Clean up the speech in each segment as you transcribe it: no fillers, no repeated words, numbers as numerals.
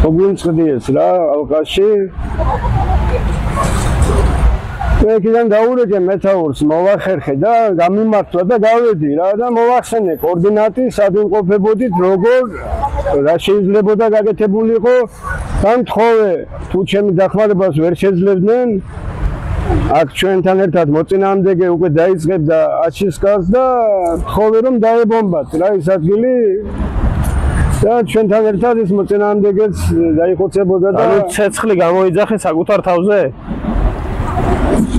მოგვიმწყდიეს რა ალყაში მეკიდან დაურეკე მეთაურს მოვახერხე და გამიმართლა და გავედი რა და მოვახსენე კოორდინატი სად ვიმყოფებოდით როგორ რა შეიძლებოდა გაკეთებულიყო თან თხოვე თუ ჩემი დახმარებას ვერ შეძლებდნენ აქ ჩვენთან ერთად მოწინააღმდეგე უკვე დაიწყებდა აჩისკას და თხოვე რომ დაებომბათ რა ის ადგილი და ჩვენთან ერთად ის მოწინააღმდეგეც დაიხოცებოდა და ანუ ცეცხლი გამოიძახე საკუთარ თავზე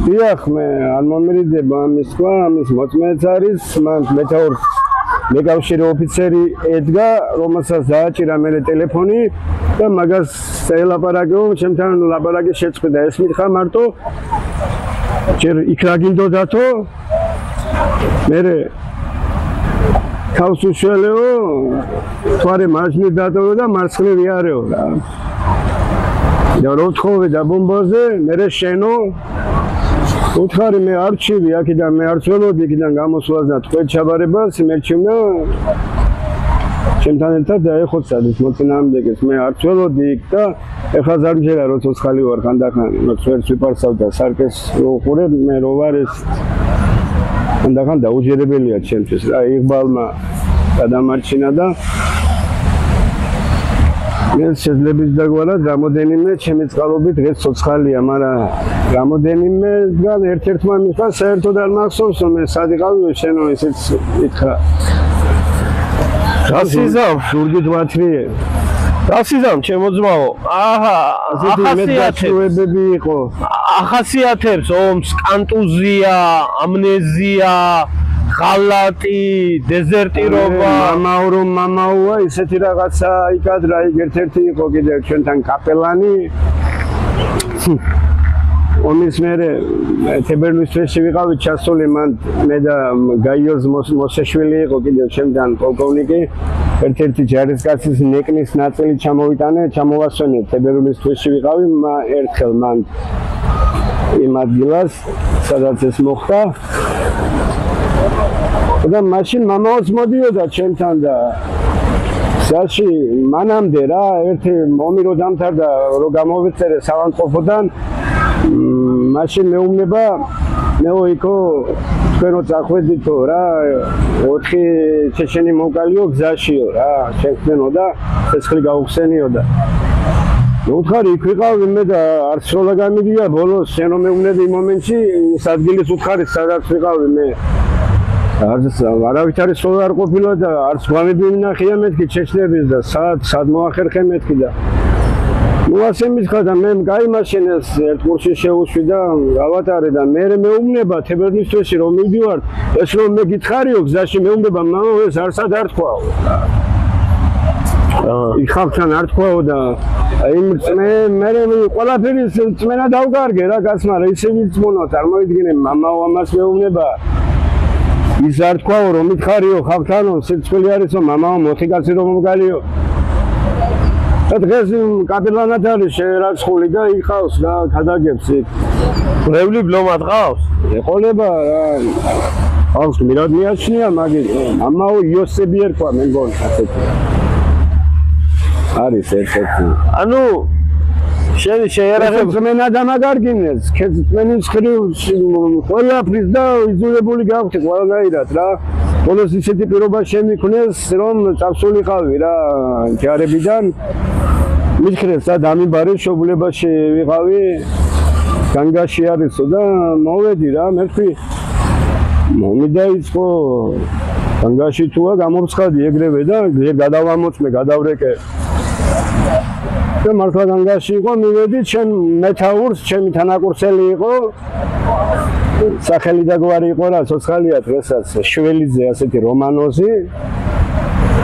დიახ მე არ მომრიდება ამის თქვა ამის მოწმეც არის მან მეთაურს მეკავშირე ოფიცერი ედგა რომელსაც დააჭირა მე ტელეფონი და მაგას ელაპარაკო ჩემთან ლაპარაკი შეწყვიტა ეს მითხა მარტო ჯერ იქ რა გინდოდათო მე თავს უშველეო თვარე მარჯვნივ დატოვო და მარცხნივ იარეო რა და რო თხოვე და ბომბაზე მე შენო უთხარი მე არჩივი აქედან მე არ ცველოდი იქიდან გამოსვლას და თქვენ ჩაბარებას მერჩივნა ჩემთან ერთად დაეხოცა ის მოწინააღმდეგეს მე არ ცველოდი იქ და ეხლა ზარმჯერა რო ცოცხალი ვარ ხანდახან ვერც ვიპარსავ და სარკეს რო უყურებ მე რო ვარ ეს ხანდახან დაუჯერებელია ჩემთვის რა იღბალმა გადამარჩინა და მე შეძლებს დაგვარად რამოდენიმე ჩემი წყალობით დღეს ცოცხალია მაგრამ რამოდენიმეგან ერთ-ერთმა მიხა საერთოდ არ მახსოვს რომ მე სად იყავი შენო ისიც ითხრა გასიზამ ზურგით ვათრიე გასიზამ ჩემო ძმაო აჰა ახასიათებები იყო ახასიათებს ომს კანტუზია ამნეზია ხალატი დეზერტირობა მამაოა ისეთი რაღაცა იქადრა იქ ერთ-ერთი იყო კიდევ ჩვენთან კაპელანი ომის მერე თებერვლის თვეში ვიყავი ჩასული მან მე და გაიოზ მოსეშვილი იყო კიდევ ჩემთან პოლკოვნიკი ერთ-ერთი ჯარისკაცის ნეკნის ნაწილი ჩამოვიტანე ჩამოვასვენე თებერვლის თვეში ვიყავი ერთხელ მან იმ ადგილას სადაც ეს მოხდა და მაშინ მამაოც მოდიოდა ჩემთან და საში მანამდე რა ერთი მომი რო დამთავრდა რო გამოვიწერე სავანტყოფოდან მაშინ მეუბნება მეო იქო თქვენო წახვედითო რა 4 ჩეჩენი მოკალიო გზაშიო რა შეხდენო და ცეცხლი გაუხსენიო და უთხარი იქ ვიყავი მე და არც სროლა გამიგია ბოლოს შენ რომ მეუბნები იმ მომენტში ის ადგილის უთხარი სადაც ვიყავი მე არავით არის სროლა არ ყოფილა და არც გვამები მინახია მეთქი ჩეჩნების და სად მოახერხე მეთქი და ну ასე მითხრა და მე გაიმაშინეს ერთ კურსში შევუშვი და გავატარე და მე მეუბნება თებერვლის თვეში რომ მივდივარ ეს რომ მე გითხარიო გზაში მეუბნება მამა ეს არსად არ თქვაო იხავთან არ თქვაო და აი მე ყველაფერი წმენა დავგარგე რა კაცმა რა ისე ვიწმუნო წარმოიდგინე მამაო ამას მეუბნება ის არ თქვაო რომ მითხარიო ხავთანო სიცხელი არისო მამაო მოთიკაცი რომ მოგალიო და დღეს კაპელანად არის შერაცხული და იყავს და გადაგებს იქ ვლევი ბლომად ყავს ეყოლება რა ყავს მირად მიაჩნია მაგის მამაო იოსები ერქვა მე მგონი ასეთი არის ერთ-ერთი ანუ შენ შეერაღებს მენა დამაგარგინეს ქეცმენის ხრივ ყველაფრის და იზოლებული გავხდი ყველგაირად რა ბოლოს ისეთი პირობა შემიქმნეს რომ წავსულიყავი რა ჯარებიდან მითხრეს და დამიბარე შობლებაში ვიყავი განგაში არისო და მოვედი რა მე ვთქვი მომიდაიწყო განგაში თუა გამორცხადი ეგრევე და გადავამოწმე გადავრეკე და მართლა განგაში იყო მივედი ჩემ მეთაურს ჩემი თანაკურსელი იყო სახელი და გვარი იყო რა ცოცხალია დღესაც შველიძე ასეთი რომანოზი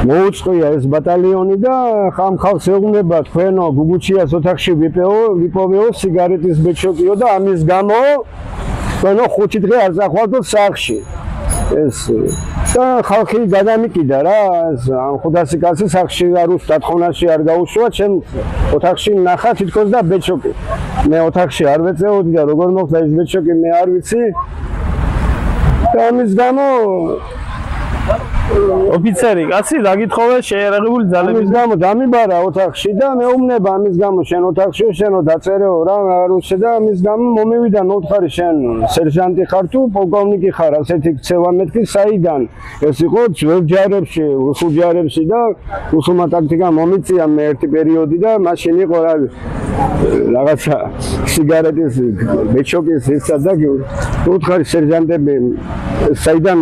მოუწყია ეს ბატალიონი და ხამხავს ეუბნება თქვენო გუგუჩიას ოთახში ვიპოვეო სიგარეტის ბეჭოკიო და ამის გამო თქვენო 5 დღე არ წახვალდოთ სახლში ეს და ხალხი გადამიკიდა რა ეს 500 კაცი სახლში არ უსტატხონაში არ გაუშვა ჩემ ოთახში ნახა თითქოს და ბეჭოკი მე ოთახში არ ვეწეოდი და როგორ მოხდა ეს ბეჭოკი მე არ ვიცი და ამის გამო ოფიცერი კაცი დაგითხოვე შეიარაღებული ძალების ამის გამო დამიბარა ოთახში და მეუბნება ამის გამო შენ ოთახში შენო დაწერეო რა არ უჩე და ამის გამო მომივიდა მოთხარი შენ სერჟანტი ხარ თუ პოლკოვნიკი ხარ ასეთი ქცევა მეთქი საიდან ეს იყო ძველ ჯარებში რუსულ ჯარებში და რუსულმა ტაქტიკა მომიწია მე ერთი პერიოდი და მაშინ იყო რა რაღაცა სიგარეტის ბეჭოკის ისა და მოთხარი სერჟანტები საიდან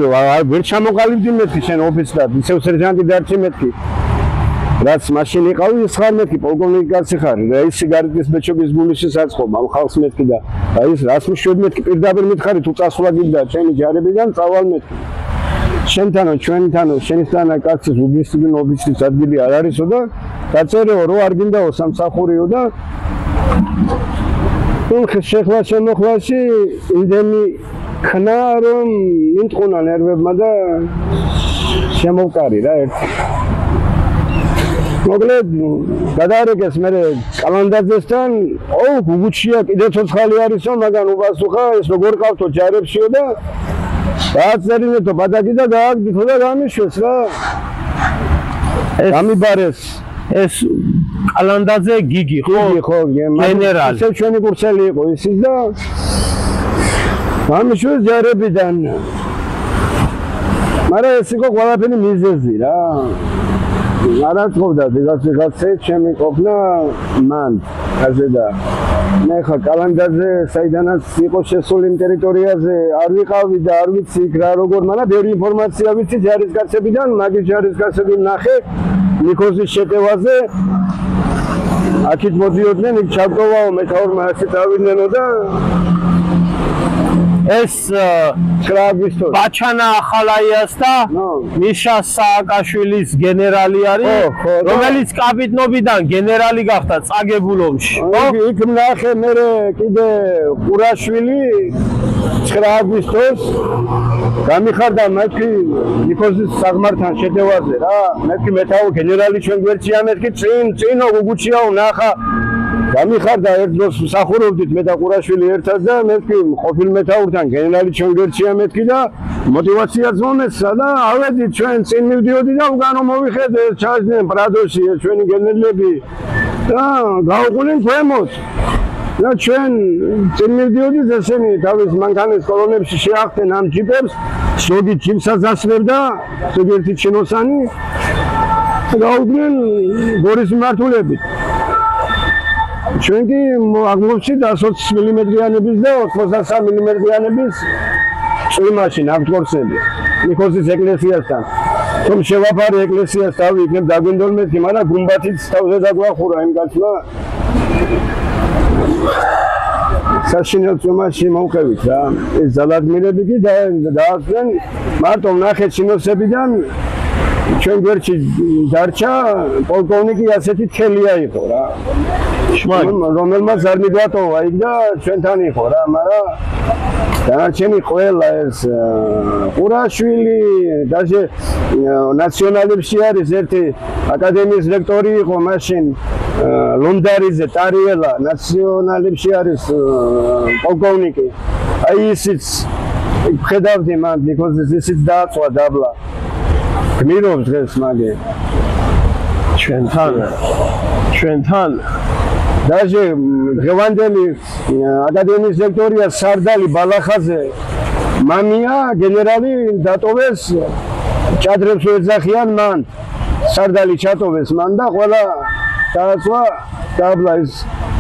ვერ ჩამოყალიბდი მეთქი შენ ოფიცრად ისევ სერჟანტი დარჩი მეთქი რაც მაშინ იყავი ის ხარ მეთქი პოლკოვნიკი კაცი ხარ და ის სიგარეტის ბეჭოკის გულიში საწყობა ამ ხალხს მეთქი და აი ეს რას მშვიდ მეთქი პირდაპირ მითხარი თუ წასვლა გინდა ჩემი ჯარებიდან წავალ მეთქი შენთანო ჩვენთანო შენისთანა კაცის უბისტი ნობისის ადგილი არ არისო და დაწერეო რო არ გინდაო სამსახურიო და თუ შეხლა შემოხლაში იმდენი ხნა რომ მიტყუნა ნერვებმა და შემოვკარი რა ერთი მოკლედ გადაარეკეს მე კალანდაძესთან ოუ გუგუჩია კიდე ცოცხალი არისო მაგან უპასუხა ეს როგორ ყავთო ჯარებშიო და დააწერინეთო ბადაგი და გააგდითო და გამიშვეს რა გამიბარეს ეს კალანდაძე გიგი ხო გენერალი ისე ჩვენი კურსელი იყო ისიც და გამიშვეს ჯარებიდან მაგრამ ეს იყო ყველაფერი მიზეზი რა არა თქონდა ვიღაცე ჩემი ყოფნა მან ასე და მე ხა კალანდაძე საიდანაც იყო შესული იმ ტერიტორიაზე არ ვიყავი და არ ვიცი იქ რა როგორ მაგრამ ბევრი ინფორმაცია ვიცი ჯარისკაცებიდან მაგის ჯარისკაცები ნახე ნიკოზის შეტევაზე აქეთ მოდიოდნენ იქ ჩავტოვაო მეთაურმა ასე დავინენო და ეს კრაბისტო ბაჩანა ახალაიას და მიშა სააკაშვილის გენერალი არის რომელიც კაპიტნობიდან გენერალი გახდა წაგებულ ომში იქ ნახე მე კიდე ყურაშვილი კრაბისტოს გამიხარდა მეთქი ნიკოზის საღმართან შეტევაზე რა მეთქი მეთაურ გენერალი ჩვენ გვერდშია მეთქი წინო გუგუჩიაო ნახა გამიხარდა ერთ დროს მსახურობდით მე და ყურაშვილი ერთად და მეთქი ყოფილ მეთაურთან გენერალი ჩვენ გვერდშია მეთქი და мотивაციაც მომეცა და ავედი ჩვენ წინ მივდიოდი და უკანო მოვიხედე ჩაჯდნენ პრადოში ჩვენი გენერლები და გაუყოლენ ქვემოთ და ჩვენ წინ მივდიოდით ესენი თავის მანქანის კოლონებში შეახდნენ ამ ჯიპებს ზოგი ჯიპსაც ასლებდა ზოგიერთი ჩინოსანი გაუგნენ გორის მმართველებით ჩვენ კი აღმოვჩით 120 მმ-იანების და 83 მმ-იანების წვიმაში ნავთქორსები ნიკოზის ეკლესიასთან თუმ შევაფარე ეკლესიას თავი იქნებ დაგვინდორმეთქი მაგრამ გუმბათიც თავზე დაგვახურა იმ კაცმა საშინელ წვიმაში მოვყევით რა ეს ძალადმირები კი დაასვენ მარტო ნახეთ ჩინოსებიდან ჩვენ გვერდში დარჩა პოლკოვნიკი ასეთი თელია იყო რა რომელმაც არ მიგვატოვა იქ და ჩვენთან იყო რა მაგრამ დანარჩენი ყველა ეს ყურაშვილი даже ნაციონალებში არის ერთი აკადემიის რექტორი იყო მაშინ ლონდარიძე ტარიელა ნაციონალებში არის პოლკოვნიკი აი ისიც ხედავდი მან ნიკოზის ისიც დააწვა დაბლა გმირობს დღეს მაგე ჩვენთან даже გევანდელი აკადემიის რექტორია სარდალი ბალახაძე მამია გენერალი დატოვეს ჭადრებს ეძახიან მან სარდალი ჩატოვეს მან და ყველა დააწვა დაბლა ის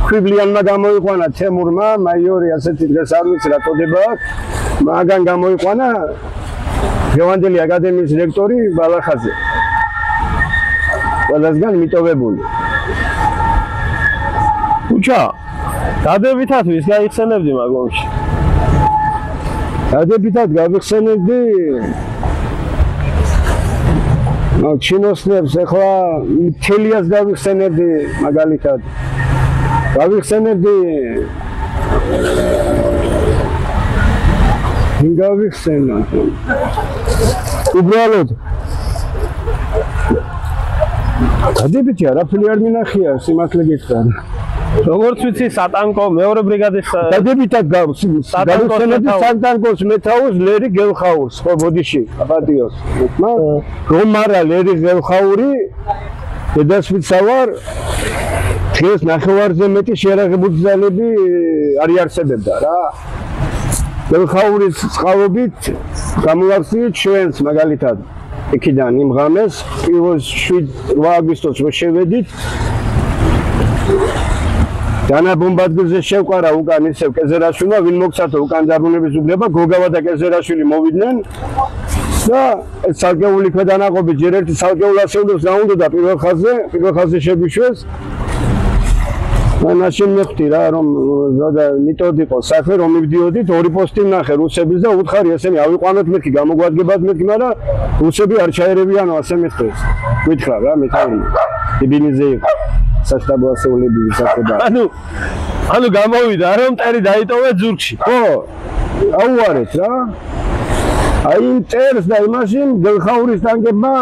ქვიბლიანმა გამოიყვანა თემურმა მაიორი ასეთი დღეს არ ვიცი რა წოდება აქვს მაგან გამოიყვანა გევანდელი აკადემიის რექტორი ბალახაძე ყველასგან მიტოვებული უჩა დადებითად ვის გაიხსენებდი მაგომში დადებითად გავიხსენებდი ჩინოსნებს ეხლა თელიას გავიხსენებდი მაგალითად გავიხსენებდი გავიხსენებდი უბრალოდ დადებითი არაფერი არ მინახია სიმართლე გითხრა როგორც ვიცი სატანკო მეორე ბრიგადის დადებითად გავხსენებდი სატანკოს მეთაურს ლერი გელხაურს ხო ბოდიში აპატიოს რომ არა ლერი გელხაური დედასვიცა ვარ დღეს ნახევარზე მეტი შეერაღებული ძალები არიარსებებდა რა გელხაურის წყალობით გამოვახსნით ჩვენს მაგალითად იქიდან იმ ღამეს პირველ 7 აგვისტოს რო შევედით დანა ბომბარდირზე შევყარა უკან ისევ კეზერაშვილმა ვინ მოგცათო უკან დაბრუნების უბრება გოგავა და კეზერაშვილი მოვიდნენ და ცალკეული ქვედანაყოფი ჯერ ერთი ცალკეულ ასეულებს დაუნდოდა პირველ ხაზზე შეგვიშვეს მაშინ მეხტი რა რომ ზოგადად მეთოდი იყო საქმე რომ მივდიოდით ორი პოსტი ვნახე რუსების და უთხარი ესენი ავიყვანოთ მეთქი გამოგვადგებათ მეთქი მაგრამ რუსები არ ჩაერებიანო ასე მეთქეს გითხრა რა მეთაური იბინიზე იყო სასტაბო ასეულები ვისახება ანუ გამოვიდა რომ მტერი დაიტოვე ზურგში ხო აუარეთ რა აი მტერს და იმაშინ გელხაურის ტანკებმა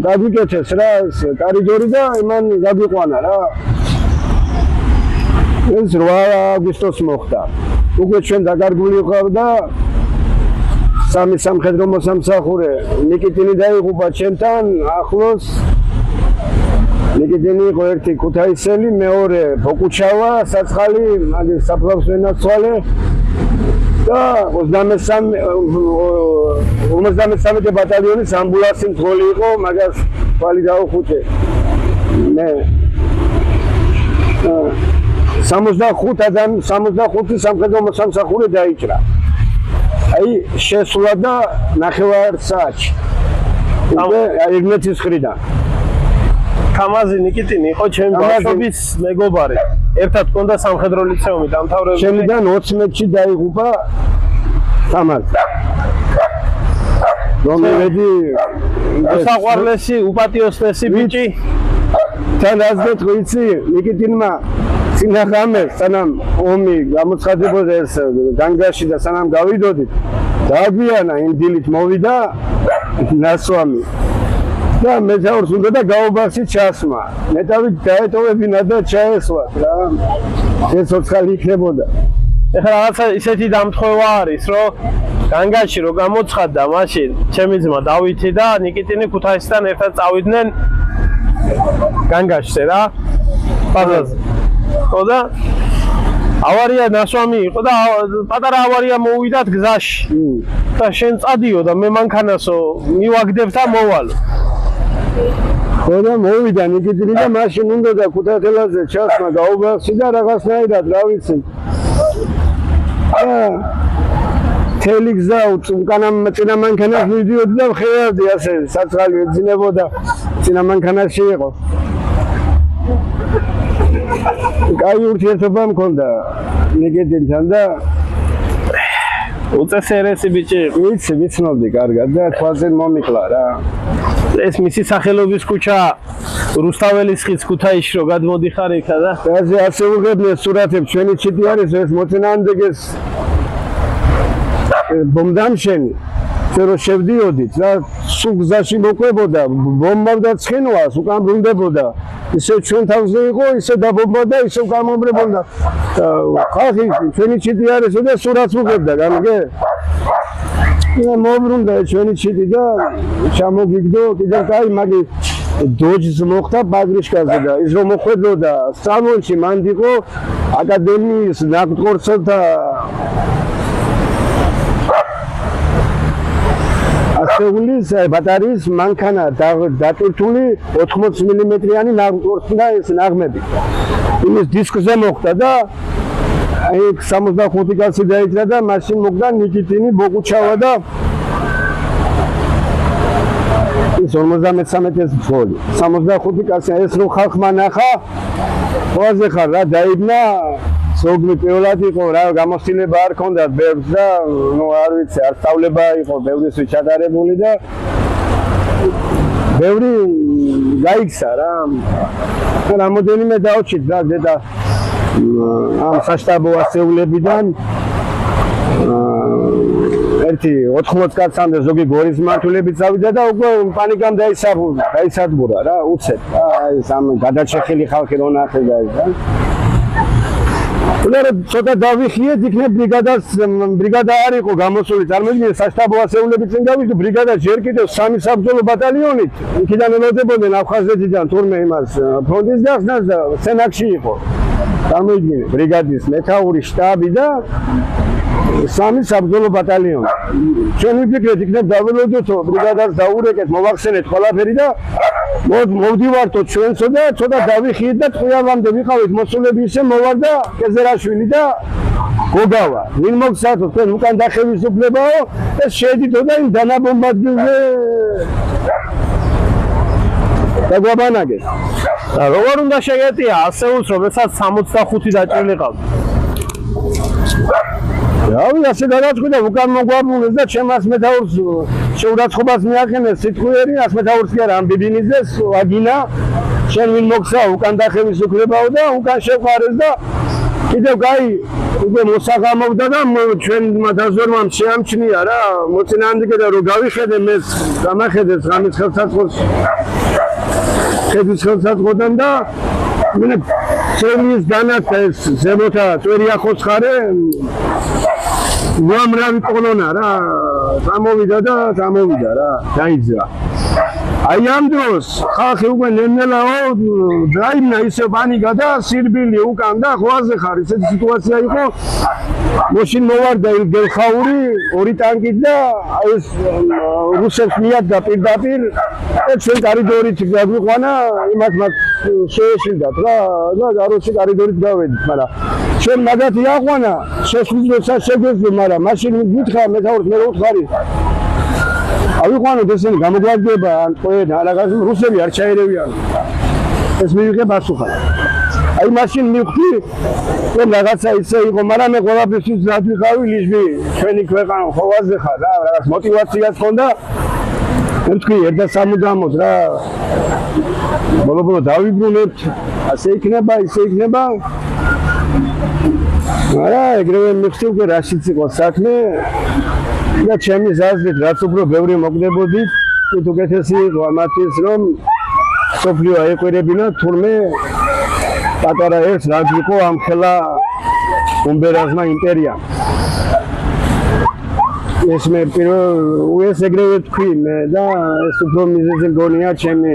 გაგვიკეთეს რა კარიდორი და იმან გაგვიყვანა რა ეს 8 აგვისტოს მოხდა უკვე ჩვენ დაკარგული ვიყავდა სამი სამხედრო მოსამსახურე ნიკიტინი დაიღუპა ჩემთან ახლოს ნიკიტინი იყო ერთი ქუთაისელი მეორე ბოკუჩავა საცხალი მაგის საფლავს ვენაცვალე და 53 ბატალიონის ამბულანსი მძღოლი იყო მაგას თვალი დაუხუჭე მე 65 სამხედრო მოსამსახურე დაიჭრა აი შესვლა და ნახევარ საათში უკვე ეგნეთის ხრიდან კამაზი ნიკიტინი იყო ჩემი ბავშვობის მეგობარი ერთად მქონდა სამხედრო ლიცეუმი დამთავრებული შემიდან 14-ში დაიღუპა კამაზი რომელი საყვარლესი უპატიოსნესი ბიჭი თან ასგეთ ვიცი ნიკიტინმა წინაღამეს სანამ ომი გამოცხადებოდა ეს განგაში და სანამ გავიდოდით დაგვიანა იმ დილით მოვიდა ნასვამი და მეთაურს უნდა და გაუბახში ჩასმა მეტავი დაეტოვებინა და ჩაესვათ რა ეს ოცხალი იქნებოდა ეხლა რაღაცა ისეთი დამთხოვა არის რომ განგაში რო გამოცხადდა მაშინ ჩემი ძმა დავითი და ნიკიტინი ქუთაისთან ერთად წავიდნენ განგაშზე რა ბაზაზე ხო და ავარია ნასვამი იყო და პატარა ავარია მოვიდათ გზაში და შენ წადიო და მე მანქანასო მივაგდებ და მოვალო ხო და მოვიდა ნიკიტინი და მაშინ უნდა და ქუთათელაძე ჩასმა გაუბახში და რაღაცნაირად რა ვიცი თელი გზა უკანა წინა მანქანას მივდიოდი და ვხედავდი ასე საწყალი ეძინებოდა წინა მანქანაში იყო კაი ურთიერთობა მქონდა ნიკიტინთან და უწესერესი ბიჭი ვიცი ვიცნობდი კარგად და თვალზე მომიკლა რა ეს მისი სახელობის ქუჩა რუსთაველის ხის ქუთაისში რო გადმოდიხარ იქა და ასე უღებდნენ სურათებს ჩვენი ჩიტი არის ეს მოწინააღმდეგეს ბომბდამშენი რომ შევდიოდით რა სულ გზაში მოყვებოდა ბომბავდა ცხინვალს უკან ბრუნდებოდა ისე ჩვენ თავზე იყო ისე დაბომბავდა ისე გამომბრებოდა ხალხი ჩვენი ჩიტი არის და სურათს უღებდა გამიგე მოbrunდა ჩვენი ჩიტი და ჩამოგიგდო კიდევ კაი მაგი დოჯს მოხდა ბაგრიშკაზე და ის რომ მოხვედროდა სალონში მანდიყო აკადემიის ნაკრთქორცელთა ასეულის ბატარიის მანქანა დატვირთული 80 მმ-იანი ნაკრთქორცელთა ეს ნაღმები იმის დისკზე მოხდა და აი 65 კაცი დაიჭრა და მაშინ მოგდა ნიკიტინი ბოკუჩავა და ის 53-ის ბრძოლი 65 კაცი ეს რო ხალხმა ნახა ყველაზე ხარ რა დაიბნა ზოგი პირველად იყო რა გამოცდილება არ ქონდა ბევრს და ნუ არ ვიცი არ სწავლება იყო ბევრის ჩატარებული და ბევრი გაიქცა რა რამოდენიმე დაუჩით რა დედა ამ სასტაბო ასეულებიდან ერთი 80 კაცამდე ზოგი გორის მართულებით წავიდა და უკვე პანიკამ დაისადგურა რა უცებ. აი სამ გადაჭეხილი ხალხი რო ნახეს და ეს რა. უნდა ცოტა დავიხიეთ, იქნებ ბრიგადა არ იყო გამოსული, წარმოიდგინე საშტაბო ასეულები წინ გავიდნენ, ბრიგადა ჯერ კიდევ 3 საბრძოლო ბატალიონით, იქიდან ელოდებოდნენ აფხაზეთიდან თურმე იმას ფრონტის გახსნას და სენაკში იყო. წარმოიდგინე, ბრიგადის მეთაური შტაბი და 3 საბრძოლო ბატალიონი. ჩვენ ვიფიქრეთ, იქნებ დაველოდოთო, ბრიგადას დაურეკეთ, მოვახსენეთ ყველაფერი და მოვდივართო ჩვენსო და ცოტა დავიხიეთ და ტყუილამდე ვიყავით მოსულები ისე მოვარდა კეზერაშვილი და გოგავა. ვინ მოგსათო თქვენ უკან დახევის უფლებაო, ეს შედიდო და იმ დანაბომბადგილზე დაგვაბანაგეთ. და როგორ უნდა შეგეტია ასეულს, რომელსაც 65 დაჭრილი ყავთ? რავი, ასე გადაწყვიტა უკან მოგვარბულეს და ჩემს მეთაურს შეურაცხყოფას მიახენეს სიტყვიერი, ას მეთაურს კი არა, ამ ბიბინიძეს ვაგინა, შენ ვინ მოგსა უკან დახევის უფლებაო და უკან შეყვარეს და კიდევ კაი უკვე მოსაღამოვდა და ჩვენმა დაზვერვამ შეამჩნია რა, მოწინააღმდეგე რომ გავიხედე მეც გამახედეს ღამის ხელსაწყოს ხელსაწყოდან და მე ჩემის განაცხა ეს ზემოთა წვერი ახოცხარე უამრავი კოლონა რა გამოვიდა რა დაიძრა. აი ამ დროს ხალხი უკვე ნელ-ნელაო დაიმნა ისე პანიკა და სირბილი უკან და ღვაზე ხარ ესეთი სიტუაცია იყო. მაშინ მოვარდა გელხაური 2 ტანკით და ეს რუსებს მიადგა პირდაპირ და ჩვენ კარიდორით გაგვიყვანა იმათ მათ შეეშილდათ რა და გაროში კარიდორით გავედით, მაგრამ ჩვენ მაგათი აყვანა შესვიდროსაც შეგვეძლო, მაგრამ მაშინ გითხრა მეთაურს მე ვუთხარი ავიყვანოთ ესენი გამოგვარდება ან თქვენ რაღაც რუსები არ ჩაერევიან. ეს მივიღე პასუხი. აი მაშინ მივხვდი რომ რაღაცა ისე იყო, მაგრამ მე ყველაფერს ზად ვიყავი ლიჟბი, ჩვენი ქვეყანა ხოვაზე ხარ რა, რაღაც мотиваციაც ჰქონდა. მე თქვი ერთა სამუდამოდ რა. ბოლო დავიბრუნებთ, ასე იქნება, ისე იქნება. არა, ეგრევე მივხვდი უკვე რაშიც იყო საქმე. და ჩემი ზაზრით რაც უფრო ბევრი მოგდებოდით, თვით უკეთესი იყო ამათთვის რომ სოფლიო აეყვირებინა თურმე პატარა ერთს რაც იყო ამ ხელა უმბერაზმა იმპერიამ. ეს მე ეს ეგრევე თქვი მე და ეს უფრო მიზეზი მგონია ჩემი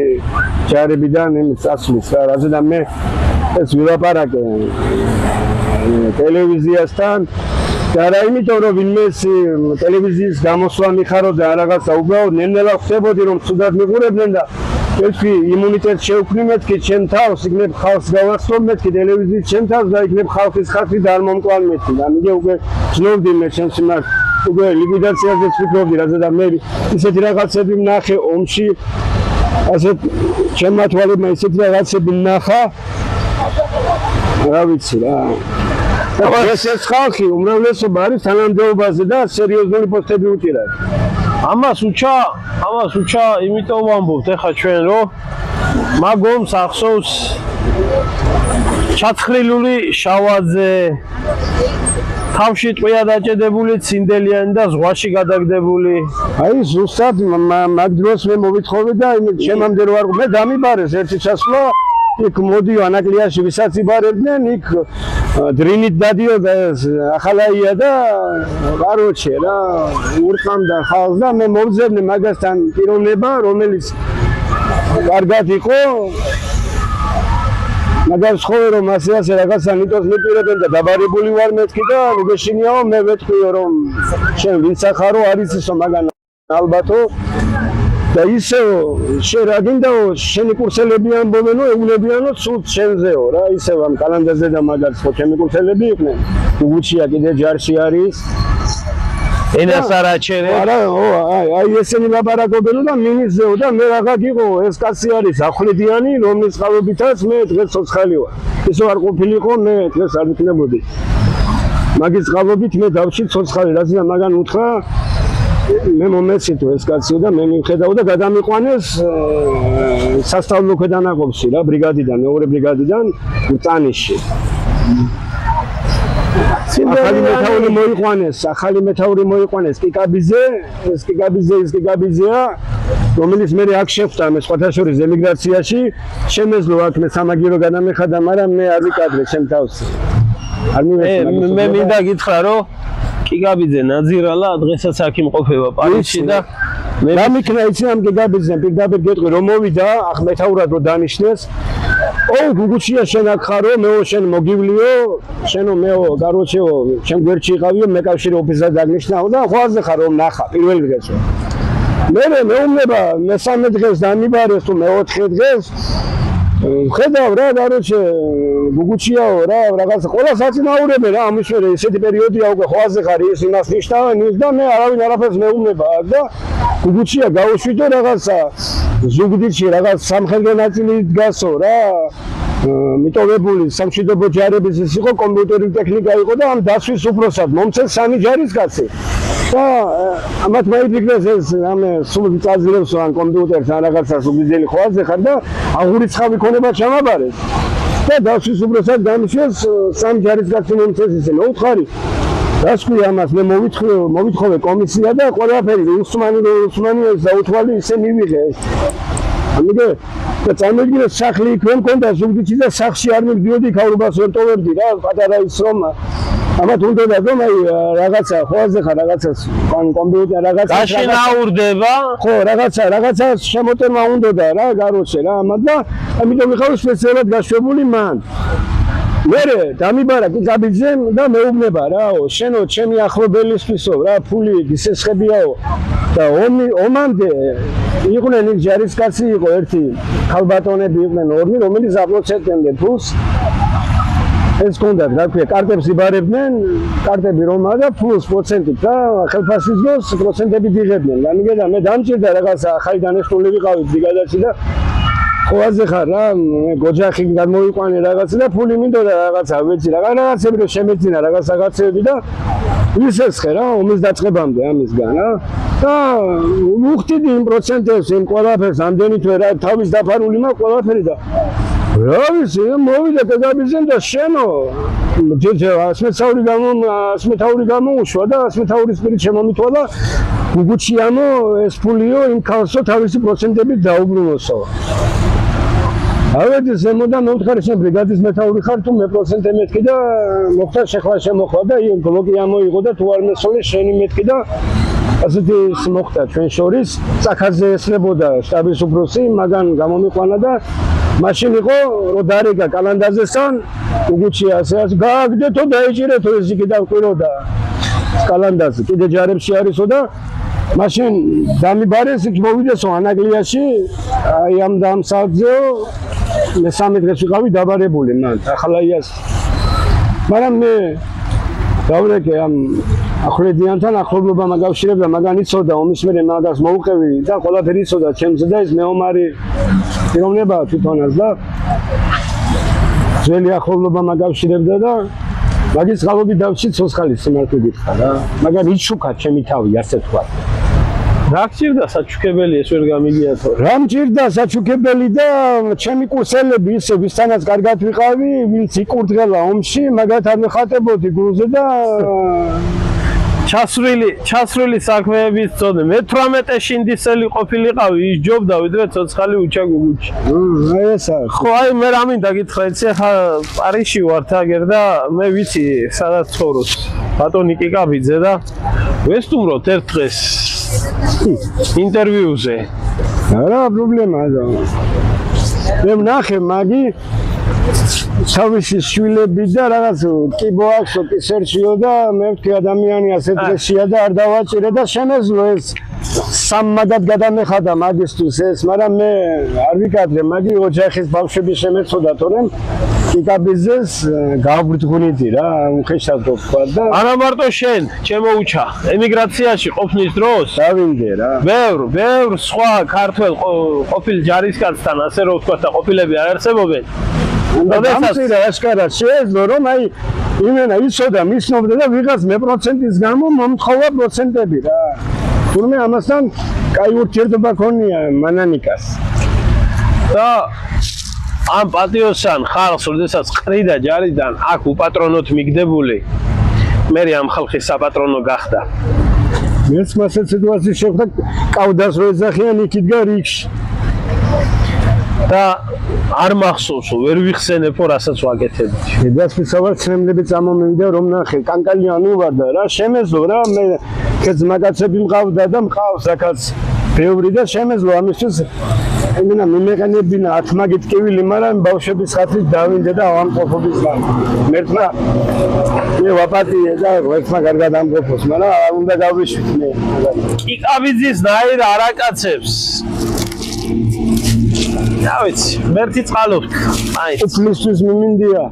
ჯარებიდან იმის წასვლის რა, რადგან მე ეს ვილაპარაკე ტელევიზიასთან და რა იმიტომ რომ ვინმეს ტელევიზიის გამოსვლა მიხარო და რაღაცა უბრალოდ ნელ-ნელა ხდებოდი რომ ცუდად მიყურებდნენ და ერთი იმუნიტეტ შევქმნი მეთქი ჩემ თავს, იქნებ ხალხს გავასწრობ მეთქი ტელევიზიის ჩემ თავს და იქნებ ხალხის ხალხი და არ მომკლან მეთქი და მიგე უკვე ცნობდი მე ჩემს იმას უკვე ლიკვიდაციაზეც ვფიქრობდი, რადგან მე ისეთი რაღაცები ვნახე ომში, ასეთ ჩემმა თვალებმა ისეთი რაღაცები ვნახა, რა ვიცი რა. ეს ხალხი უმრავლესობა არის თანამდებობაზე და სერიოზული პოსტები უჭირავს. ამას უჩა იმიტომ ვამბობთ ეხლა ჩვენ რომ მაგომს ახსოვს ჩაცხრილული შავაძე, თავში ტყვია დაჭედებული ცინდელიანი და ზღვაში გადაგდებული. აი ზუსტად მაგ დროს მე მოვითხოვე და ჩემამდე რო არ მე დამიბარეს ერთი ჩასვლა იქ მოდიო ანაკლიაში ვისაც იბარებდნენ, იქ დრინით დადიოდა ახალაია და კაროჩე რა ურყამდა ხალხს და მე მოვძებნე მაგასთან პიროვნება, რომელიც კარგად იყო. მაგრამ ხოლმე რომ ასე რაღაცა ნიტოს მიპირებენ და დაბარებული ვარ მეთქი და მოგეშინიაო მე ვეთქვიო რომ შენ ვინც ახარო არის ისო მაგან ალბათო და ისე შენ რა გინდაო შენი კურსელები ამბობენო ეუნებიანო ცუდ შენზეო რა ისე ამ კალანდაზე და მაგაც ხო ჩემი კურსელები იყვნენ უგუჩია კიდე ჯარში არის ენას არ აჩერე არა აი ესენი ლაპარაკობენო და მინისზეო და მე რაღა გიყო ეს კაცი არის ახვლედიანი რომლის წყალობითაც მე დღეს ცოცხალი ვარ ისო არ ყოფილიყო მე დღეს არ ვიქნებოდი მაგის წყალობით მე დავში ცოცხალი რადგან მაგან უთხრა მე მომეციტო ეს კაცი და მე მივხედავ და გადამიყვანეს სასწავლო ქვედანაყოფში რა ბრიგადიდან მეორე ბრიგადიდან ტანიშში ახალი მეთაური მოიყვანეს, ახალი მეთაური მოიყვანეს კიკაბიძე, ეს კიკაბიძეა, რომელიც მე აქ შეხვდა მე სხვათა შორის ემიგრაციაში, შემეძლო აქ მე სამაგირო განამეხადა, მაგრამ მე არ ვიკადრე ჩემ თავს. არ მივეცი. მე მინდა გითხრა, რომ კიკაბიძე ნაძირალა დღესაც აქ იმყოფება პარიზში და მე მიქნა იცი ამ კიკაბიძემ პირდაპირ გეტყვი რომ მოვიდა, ახ მეთაურად რომ დანიშნეს. გუგუჩია შენ აქ ხარო, მეო შენ მოგივლიო, შენო მეო, გაროჩეო, შენ გვერდში იყავიო, მე კავშირი ოფისად დაგნიშნაო და ხვაზე ხარ რომ ნახა პირველ დღესო. მე მეუბნება მესამე დღეს დამიბარეს თუ მეოთხე დღეს ხედავ რა გაროჩე გუგუჩიაო რა რაღაც ყველა საწინაურებე რა ამის მერე ესეთი პერიოდია უკვე ხვაზე ხარ ის იმას ნიშნავენ ის და მე არავინ არაფერს მეუბნება და გუგუჩია გაუშვიდო რაღაცა ზუგდიდში რაღაც სამხედრო ნაწილი დგასო რა მიტოვებული სამშვიდობო ჯარების ის იყო კომპიუტერული ტექნიკა იყო და ამ დასვის უფროსად მომცეს 3 ჯარისკაცი და ამათ მაიფიქრეს ეს ამე სულ წაძლევს ან კომპიუტერს ან რაღაცას უგიძელი ხვაზე ხარ და აღური ცხავი ქონება ჩამაბარეს და დასვის უფროსად გამიშეს 3 ჯარისკაცი მომცეს ისე მეუთხარი რას ქვია ამას მე მოვითხოვე კომისია და ყველაფერი უსმანი ეს დაუთვალი ისე მივიღე ამიტომ და წამოიდგინე სახლი იქ რომ მქონდა ზუგდიდში და სახლში არ მივდიოდი ქაურობას ვერ ტოვებდი რა პატარა ის რომ ამათ უნდა რომ აი რაღაცა ხვაზე ხარ რაღაცას კომპიუტერ რაღაცა გაშინაურდება ხო რაღაცა შემოტევა უნდა და რა გაროჩე რა ამათ და ამიტომ ვიყავ სპეციალურად გაშვებული მან მერე დამიბარა კიკაბიძემ და მეუბნება რაო შენო ჩემი ახლობელისთვისო რა ფული გისესხებიაო და ომამდე იყვნენ ის ჯარისკაცი იყო ერთი ქალბატონები იყვნენ ორი რომელიც აპლოცებდნენ ფულს ეს კონდათ რა ქვია კარტებს იბარებდნენ კარტები რომა და ფულს პროცენტით და ხელფასის დროს პროცენტები დიღებდნენ გამიგე და მე დამჭირდა რაღაცა ახალი დანაშაული ვიყავი ბრიგადაში და ხვაზე ხარ რა გოჯახი გამოიყვანე რაღაცა და ფული მინდოდა რაღაცა ვეცი რაღაცები რომ შემეძინა რაღაცები და ისესხე რა ომის დაწყებამდე ამისგან რა და უხდიდი იმ პროცენტებს იმ ყველაფერს ამდენი თვე რა თავის დაფარული მაქვს ყველაფერი და რა ვიცი მოვიდა კიკაბიძემ და შენო ასმეთაური გამოუშვა და ასმეთაურის პირით შემომითვა და გუგუჩიამო ეს ფულიო იმ ქალსო თავისი პროცენტებით დაუბრუნოსო ავედი ზემოდან მომთხარი შენ ბრიგადის მეთაური ხარ თუ მე პროცენტე მეთქი და მოხდა შეხლა შემოხლა და ბლოკი ამოიღო და თუ არ მესწოლე შენი მეთქი და ასეთი მოხდა ჩვენ შორის წახაზე ესრებოდა შტაბის უფროსი მაგან გამომიყვანა და მაშინ იყო რო დარეგა კალანდაზესთან უგუჩია ასე გააგდეთო დაიჭირეთო ეს იქ დავყიროდა კალანდაზე კიდე ჯარებში არისო და მაშინ დამიბარეს იქ მოვიდესო ანაგლიაში აი ამ დამსაძეო მესამე დღეს ვიყავი დაბარებული მან ახალაიას მაგრამ მე დავრეკე ამ ახვლედიანთან ახლობლობა მაგავშირებდა მაგან იცოდა ომის მერე მაგას მოუყევი და ყველაფერი იცოდა ჩემზე და ეს მეომარი პიროვნება თვითონაც და ძველი ახლობლობა მაგავშირებდა და მაგის წყალობით დავჭი ცოცხალის სიმართლე გითხრა რა მაგრამ იჩუქა ჩემი თავი ასე თქვა რა გჭირდა საჩუქებელი ეს ვერ გამიგიათო რა მჭირდა საჩუქებელი და ჩემი კურსელები ისე ვისთანაც კარგად ვიყავი ვინც იკურდღელა ომში მაგათ არ მეხატებოდი გულზე და ჩასრული საქმეების წოდე მე 18 შინდისელი ყოფილიყავი ის ჯობდა ვიდრე ცოცხალი უჩა გუგუჩი აი ესა ხო აი მე რა მინდა გითხრა იცი ხა პარიზში ვარ თაგერ და მე ვიცი სადაც ცხოვრობს ბატონი კიკაბიძე და ვესტუმროთ ერთ დღეს ინტერვიუზე რა პრობლემაა და მე ვნახე მაგი თავისი შვილები და რაღაც კიბო აქვსო კისერჩიო და მე ვთქვი ადამიანი ასე დღესია და არ დავაჭირე და შემეძლო ეს სამმადად გადამეხადა მაგისტრის ეს მაგრამ მე არ ვიკადრე მაგი ოჯახის ბავშვები შემეცოდა თორემ კიკაბიძეს გავბრწყვნიდი რა უხეშად რო ვთქვა და არა მარტო შენ ჩემოუჩა ემიგრაციაში ყოფნის დროს დავინდე რა ბევრ სხვა ქართველ ყოფილ ჯარისკაცთან ასე რო ვთქვა და ყოფილები არ არსებობენ დამწირა აშკარად შეეძლო რომ აი იმენა იცოდა მისნობდა და ვიღაც მე პროცენტის გამო მომთხოვა პროცენტები რა თურმე ამასთან კაი ურთიერთობა ქონია მანანიკას და ამ პატიოსან ხალხს, როდესაც ყრიდა ჯარიდან აქ უპატრონოთ მიგდებული, მე ამ ხალხის საპატრონო გახდა. მეც მასეთ სიტუაციაში შეხვდა, კავდას რო ეძახიან იქიდგა რიგში. და არ მახსოვს, ვერ ვიხსენებო, რასაც ვაკეთებდი. დედასწავლა ცრემლები წამომივიდა რომ ნახე, კანკალიანი ვარ და რა შემეძლო რა, მე კეც მაგაცები მყავდა და მყავს აქაც ბევრი და შემეძლო ამისთვის იმენა მიმეყენებინა ათმაგით კივილი, მაგრამ ბავშვების ხათით დავინდე და ამყოფობის გან. მერტმა მე ვაპატიე და ერთმა კარგად ამყოფოს, მაგრამ არ უნდა გავიშვით მე. კიკაბიძის ნაირ არაკაცებს. რა ვიცი, მერტი წყალობთ. აი, უფლისთვის მიმინდია.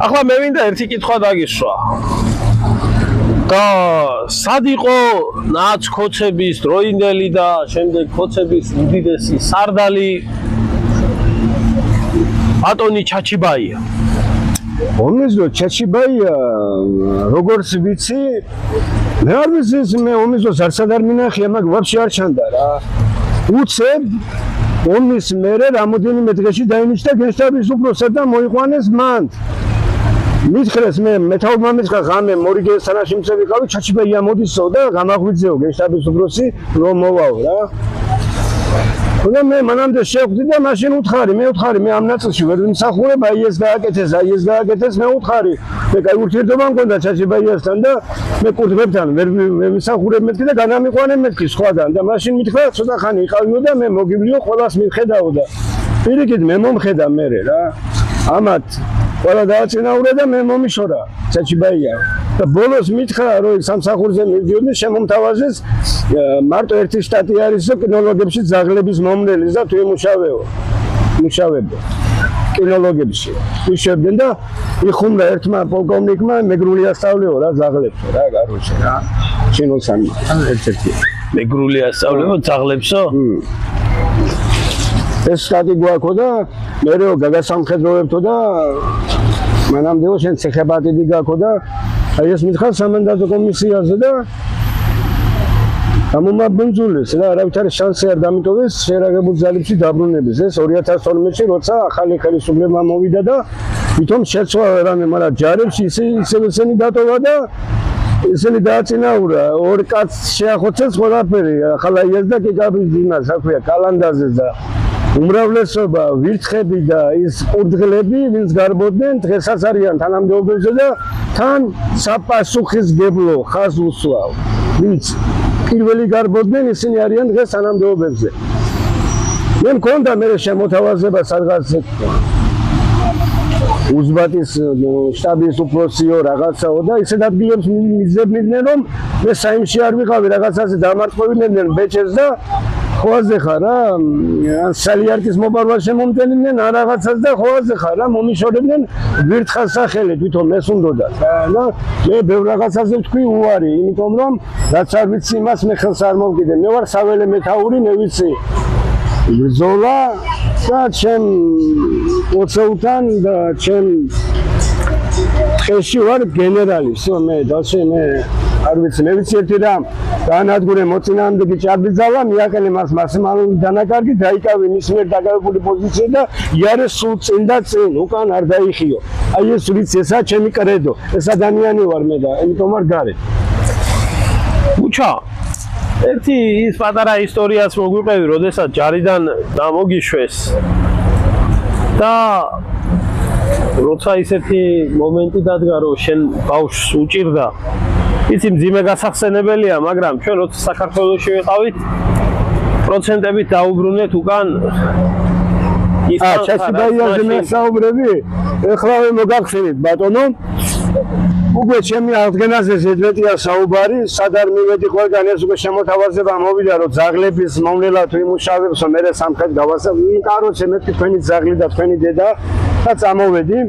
ახლა მე მინდა ერთი კითხვა დაგისვა. და სად იყო ნაც ქოცების დროინდელი და შემდეგ ქოცების უდიდესი სარდალი ბატონი ჩაჩიბაია? ომის დრო ჩაჩიბაია, როგორც ვიცი, მე არ ვიცი, მე ომის დროს არცად არ მინახია, მაგ ვაფშე არ ჩანდა რა. უცებ ომის მერე რამოდენიმე დღეში დაინიშნა გენშტაბის უფროსად და მოიყვანეს მან. მითხრეს მე მეთაურმა მითხრა ღამე მორიგეს თანაშემწე ვიყავი, ჩაჩიბაია მოდისო და გამაღვიძეო გენშტაბის უფროსი რომ მოვაო რა. და მე მანამდე შევხვდი და მაშინ უთხარი, მე ამ ნაწილში ვერ ვიმსახურებ, აი ეს გააკეთეს, მე უთხარი. მე კაი ურთიერთობა მქონდა ჩაჩიბაიასთან და მე კურდღებთან ვერ ვიმსახურებ მეთქი და განამიყვანე მეთქი სხვაგან და მაშინ მითხრა ცოტა ხანი იყავიო და მე მოგივლიო ყველას მიხედავო და პირიქით მე მომხედა მე რა. ამათ ყველა დააწინაურე და მე მომიშორა ჩაჩიბაია და ბოლოს მითხრა რომ სამსახურზე მივდიოდი შემომთავაზეს მარტო ერთი შტატი არის და კინოლოგებში ძაღლების მომნელის და თუ მუშავებდა კინოლოგებში ვიშებდნენ და იხუმრა ერთმა პოლკოვნიკმა მეგრული ასწავლიო რა ძაღლებსო რა გაროჩე რა ჩინოსანი ერთ-ერთი მეგრული ასწავლიო ძაღლებსო ეს სტატი გვაქვს და მერეო გაგასამხედროებთო და მანამდეო შენ ცეხებატიდი გაქვს და აი ეს მითხარ სამანდატო კომისიაზე და გამომაბნძულეს რა არავითარი შანსი არ დამიტოვეს შერაგებულ ძალებში დაბრუნების ეს 2012-ში როცა ახალი ხელისუფლება მოვიდა და თვითონ შეცვალა რამე მაგრამ ჯარებში ისევ დატოვა და ისინი დააწინაურა ორ კაცს შეახოცეს ყველაფერი ახლა ეს და კიკაბიძინა საქმეა კალანდაზე და უმრავლესობა ვირთხები და ის ყურდღლები ვინც გარბოდნენ დღესაც არიან თანამდებობებზე და თან საპასუხისმგებლო ხაზს უსვავ ვინც პირველი გარბოდნენ ისინი არიან დღეს თანამდებობებზე მე მქონდა მე შემოთავაზება სადღაც უზბატის შტაბის უფროსიო რაღაცაო და ისეთ ადგილებს მიზებდნენ რომ მე საიმში არ ვიყავი რაღაცაზე დამარცხებინდნენ ბეჭერს და ხოაზე ხარ რა სალიარკის მოპარვა შემომტენდნენ ან რაღაცას და ხოაზე ხარ რა მომიშორებდნენ ვირთხას სახელი თვითონ ეს უნდოდა და მე ბევრ რაღაცაზე ვთქვი უარი იმიტომ რომ რაც არ ვიცი იმას მე ხელს არ მოვკიდე მე ვარ საველე მეთაური მე ვიცი ბრძოლა და ჩემ ოცეულთან და ჩემ ტყეში ვარ გენერალი всё მე დალში მე არ ვიცი მე ვიცი ერთი რამ განადგურე მოწინააღმდეგე ჭარბიძავა მიაკელე მას მაქსიმალური დანაკარგი დაიკავე მის მიერ დაგავებული პოზიცია და იარეს სულ წინ და წინ უკან არ დაიხიო აი ეს ვიცი ესა ჩემი კრედო ეს ადამიანი ვარ მე და იმიტომ არ გარე უჩა ერთი ის პატარა ისტორიაც მოგვიყევი როდესაც ჯარიდან დამოგიშვეს და როცა ისეთი მომენტი დადგა რომ შენ ბავშვს უჭირდა იცი მძიმე გასახსენებელია მაგრამ ჩვენ როცა საქართველოში ვიყავით პროცენტებით დაუბრუნეთ უკან ჩაჩიბაიაზე მე საუბრები ეხლა მოგახსენეთ ბატონო უკვე ჩემი აღდგენაზე ზედმეტია საუბარი სად არ მივედი ყველგან ეს უკვე შემოთავაზება მოვიდა რომ ძაღლების მომნელა თუ იმუშავებსო მე სამხედრო გავასწავლე კაროჩე მეთქი თქვენი ძაღლი და თქვენი დედა და წამოვედი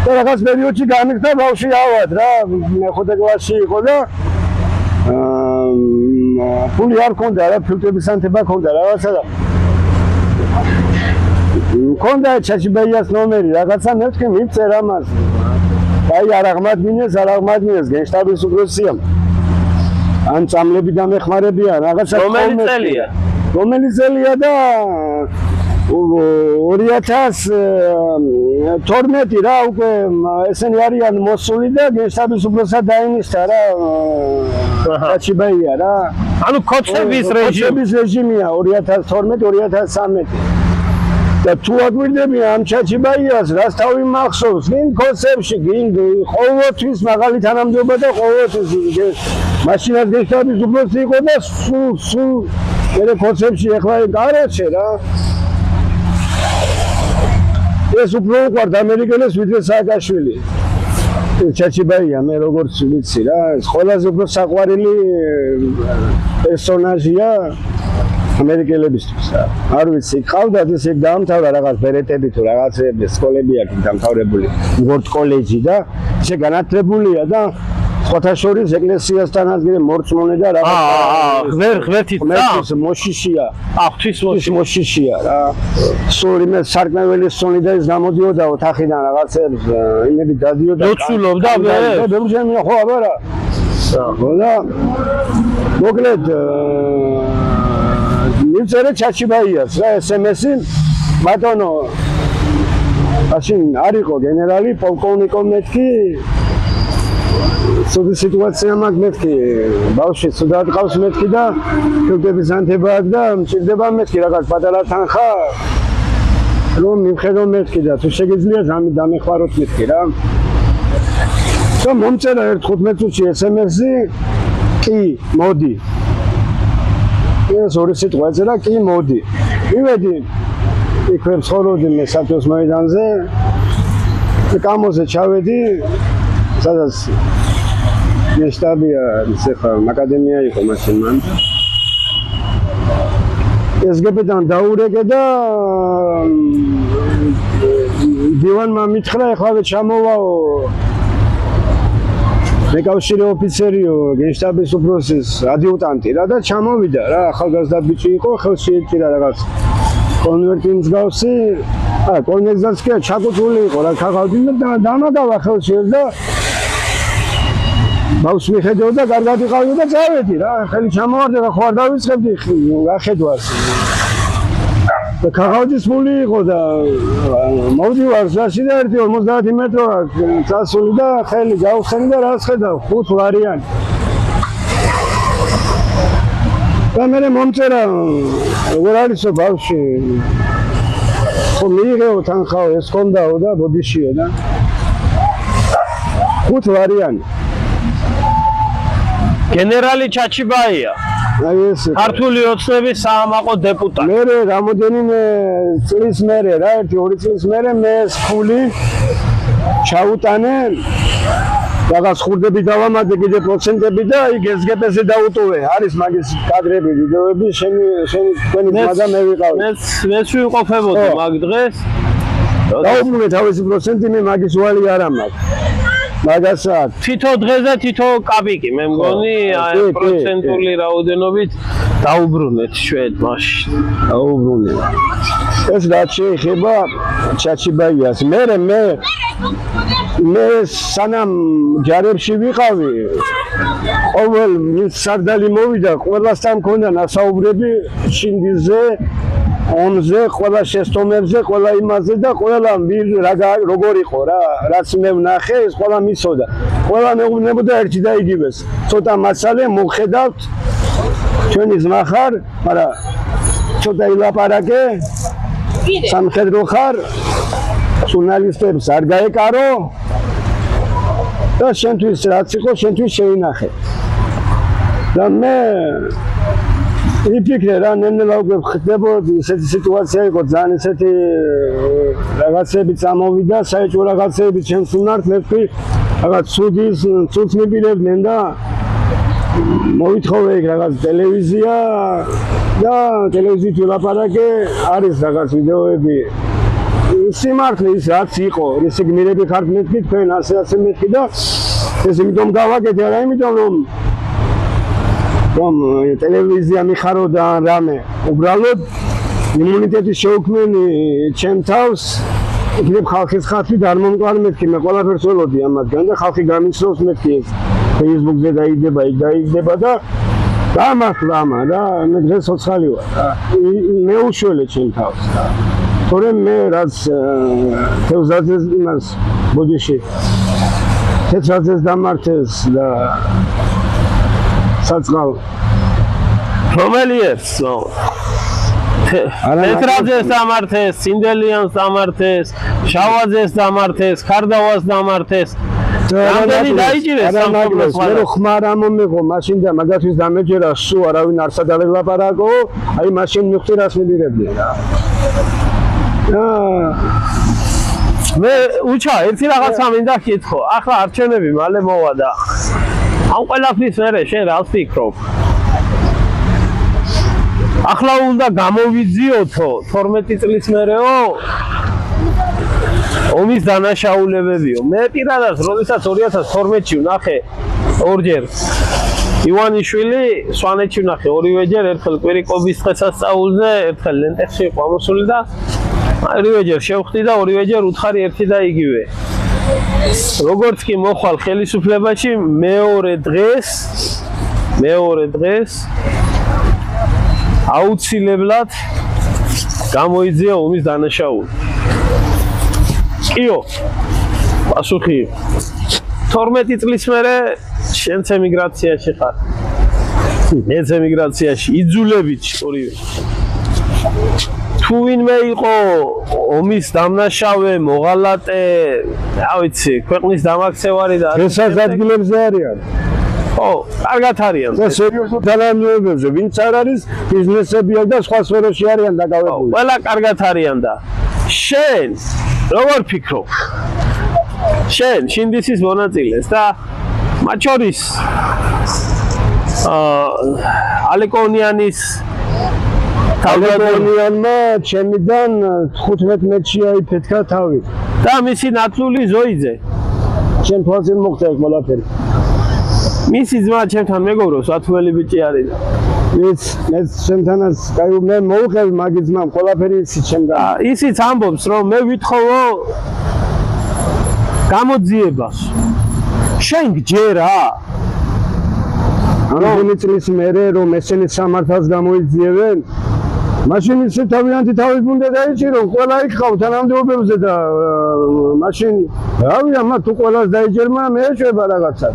და რაღაც პერიოდში გამიქცა ბავშვი ავად რა მეხუთე კლასში იყო და ფული არ ქონდა რა ფილტრების ანთება ქონდა რაღაცა და ქონდა ჩაჩიბაიას ნომერი რაღაცა მეთქი მიწერ ამას აი არ აღმადგინეს გენშტაბის უფროსია ან წამლები დამეხმარებიან რაღაცა რომელი წელია და 2012 რა უკვე ესენი არიან მოსული და გენშტაბის უფროსად დაინისდა რა ჩაჩიბაია რა ანუ კოცების რეჟიმია 2012-2013 და თუ აგვირდები ამ ჩაჩიბაიას რას თავი მახსოვს გინ კოცებში გინ ყოველთვის მაღალი თანამდებობა და ყოველთვის მაშინაც გენშტაბის უფროსი იყო და სულ მე კოცებში ეხლა გარეთში რა ეს უფრო უყვარდა ამერიკელებს ვიდრე სააკაშვილი ჩაჩიბაია მე როგორც ვიცი რა ეს ყველაზე უფრო საყვარელი პერსონაჟია ამერიკელებისთვის რა არ ვიცი ყავდათ ეს ეგ დაამთავრა რაღაც ბერეტები თუ რაღაცები სკოლები აქვს დამთავრებული უორდ კოლეჯი და ესე განათლებულია და სხვათა შორის ეკლესიასთანაც მორწმუნე და რაღაც ღმერთის მოშიშია ღვთის მოშიშია რა სულ იმე სარკმელი სონი და ის გამოდიოდა ოთახიდან რაღაცებს იმები დადიოდა ლოცულობდა მე ბევრჯერ ხო აბარა და მოკლედ მივწერე ჩაჩიბაიას რა SMS-ი ბატონო მაშინ არ იყო გენერალი პოლკოვნიკო მეთქი სუდი სიტუაცია მაქვს მეთქი ბავშვი სუდად ყავს მეთქი და ფილტების ანთება აქვს და მჭირდება მეთქი რაღაც პატარა თანხა რომ მივხედო მეთქი და თუ შეგიძლია დამეხმაროთ მეთქი რა და მომწერა ერთ 15 წუთში SMS-ი კი მოდი ეს ორი სიტყვა ეწერა კი მოდი მივედი იქვე ცხოვრობდი მე საბჭოს მოედანზე კამოზე ჩავედი სადაც გენშტაბია ცეხა აკადემია იყო მაშინ მან SGB-დან დაურეგე და დივანმა მითხრა ეხლა ჩამოვაო მეკავშირე ოფიცერიო გენშტაბის უფროსის ადიუტანტი რა და ჩამოვიდა რა ახალგაზრდა ბიჭი იყო ხელში ეჭირა რაღაც კონვერტი მსგავსი კონვერტსაც კი ჩაკუთული იყო რა ქაღალდი და დამაგავა ხელში და ბავშვი მიხედავდა კარგად იყავი და წავედი რა ხელი ჩამოვარდა და ხო არ დავიწყებდი ახედვას და ქაღალდის ფული იყო და მოვდივარ გზაში და 50 მეტრო წასული და ხელი გავხსენი და რას ხედავ 5 ლარიანი და მე მომწერა როგორ არისო ბავშვი ხო მიიღეო თანხაო ეს კონდაო და ბოდიშიო და 5 ლარიანი გენერალი ჩაჩიბაია აი ეს ქართული ოცნების საამაყო დეპუტატი მე რამოდენიმე წლის მერე რა 1-2 წლის მერე მე ეს ფული ჩაუტანე რაღაც ხურდები დავამატე კიდე პროცენტები და იქ SGB-ზე დაუტოვე არის მაგის კადრები ვიდეოები შენი თქვენი ძმა მე ვიყავი მეც ვიყოფებოდი მაგ დღეს დაუმუნე თავისი პროცენტი მე მაგის ვალი არ ამაქვს მაგასაც თითო დღეზე თითო კაპიკი მე მგონი აი პროცენტული რაოდენობით დაუბრუნეთ ჩვენ მაშინ დაუბრუნე ეს რაც შეეხება ჩაჩიბაიას მე სანამ ჯარებში ვიყავი ყოველ სარდალი მოვიდა ყველასთან მქონდა ნასაუბრები შინდიზე ომზე ყველა შეცდომებზე ყველა იმაზე და ყველა როგორ იყო რა რაც მე ვნახე ეს ყველა მისოდა ყველა მეუბნებოდა ერთი და იგივეს ცოტა მასალე მოხედავთ ჩვენი ძმა ხარ მაგრამ ცოტა ილაპარაკე სამხედრო ხარ ჟურნალისტებს არ გაეკარო და შენთვის რაც იყო შენთვის შეინახე და მე ვიფიქრე რა ნელ-ნელა უკვე ხდებოდი ესეთი სიტუაცია იყო ძალიან ესეთი რაღაცები წამოვიდა საერთო რაღაცები ჩემს უნარს მე ვთქვი რაღაც ცუდს მიპირებდნენ და მოვითხოვე რაღაც ტელევიზია და ტელევიზიით ვილაპარაკე არის რაღაც ვიდეოები სიმართლე ის რაც იყო ისე გმირები ხართ მეთქი თქვენ ასე მეთქი და ეს იმიტომ გავაკეთე არა იმიტომ რომ ტელევიზია მიხაროდა რამე უბრალოდ იმუნიტეტი შეუქმნენი ჩემ თავს იქნებ ხალხის ხათვით არ მომყარ მეთქი მე ყველაფერს ველოდი ამათგან და ხალხი გამიცნობს მეთქი ეს Facebook-ზე დაიდება იქ დაიდება და გამართლა ამა რა მე დღეს ცოცხალი ვარ მე უშველე ჩემ თავს თორემ მე რაც თევზაძეს იმას ბოდიში თეთრაძეს დამართეს და საწყალ რომელი ერთს თეთრაძეს დამართეს, სინდელიანს დამართეს, შავაძეს დამართეს, ქარდავას დამართეს. რამდენი დაიჭირეს სამშობლოს მე რო ხმარ ამომიღო მაშინ და მაგათთვის დამეჯერა სულ არავინ არ სადალაპარაკო აი მაშინ მივხვდი რას მიდირებდი რა მე უჩა ერთი რაღაცა მინდა კითხო ახლა არჩევნები მალე მოვა და ამ ყველაფრის მერე შენ რას ფიქრობ ახლა უნდა გამოვიძიოთო 12 წლის მერეო ომის დანაშაულებებიო მე პირადად როდესაც 2012-ში ვნახე ორჯერ ივანიშვილი სვანეთში ვნახე ორივეჯერ ერთხელ კვირიკობის დღესასწაულზე ერთხელ ლენტეხში იყო ამოსული და ორივეჯერ შევხვდი და ორივეჯერ უთხარი ერთი და იგივე როგორც კი მოხვალ ხელისუფლებაში მეორე დღეს აუცილებლად გამოიძია ომის დანაშაული კიო პასუხი 12 წლის მერე შენც ემიგრაციაში ხარ მეც ემიგრაციაში იძულებით ორივე თუ ვინმე იყო ომის დამნაშავე მოღალატე რა ვიცი ქვეყნის დამაქცევარი და ესაც ადგილებზე არიან ო კარგად არიან და სერიოზულ თანამდებობებზე ვინც არ არის ბიზნესები და სხვა სფეროში არიან დაკავებული ყველა კარგად არიან და შენ როგორ ფიქრობ? შენ შინდისის მონაწილეს და მათ შორის ალეკონიანის ალეკონიანმა ჩემიდან 15 მეტრში აიფეთქა თავი და მისი ნათლული ზოიძე ჩემ თვალზე მოხდა ეს ყველაფერი მისი ძმა ჩემთან მეგობრობს 10 წელი ბიჭი არის მე ჩემთანაც კაი მე მოვხელ მაგის ძმამ ყველაფერი ისი ჩემგან ისიც ამბობს რომ მე ვითხოვო გამოძიებას შენ გჯერა რამდენი წლის მერე რომ ესენი სამართალს გამოიძიებენ მაშინ ისე თავიანთი თავის უნდა დაიჭირონ ყველა იქხავ თანამდებობებზე და მაშინ რავია მათ თუ ყველას დაიჭერმა მე ეშვება რაღაცა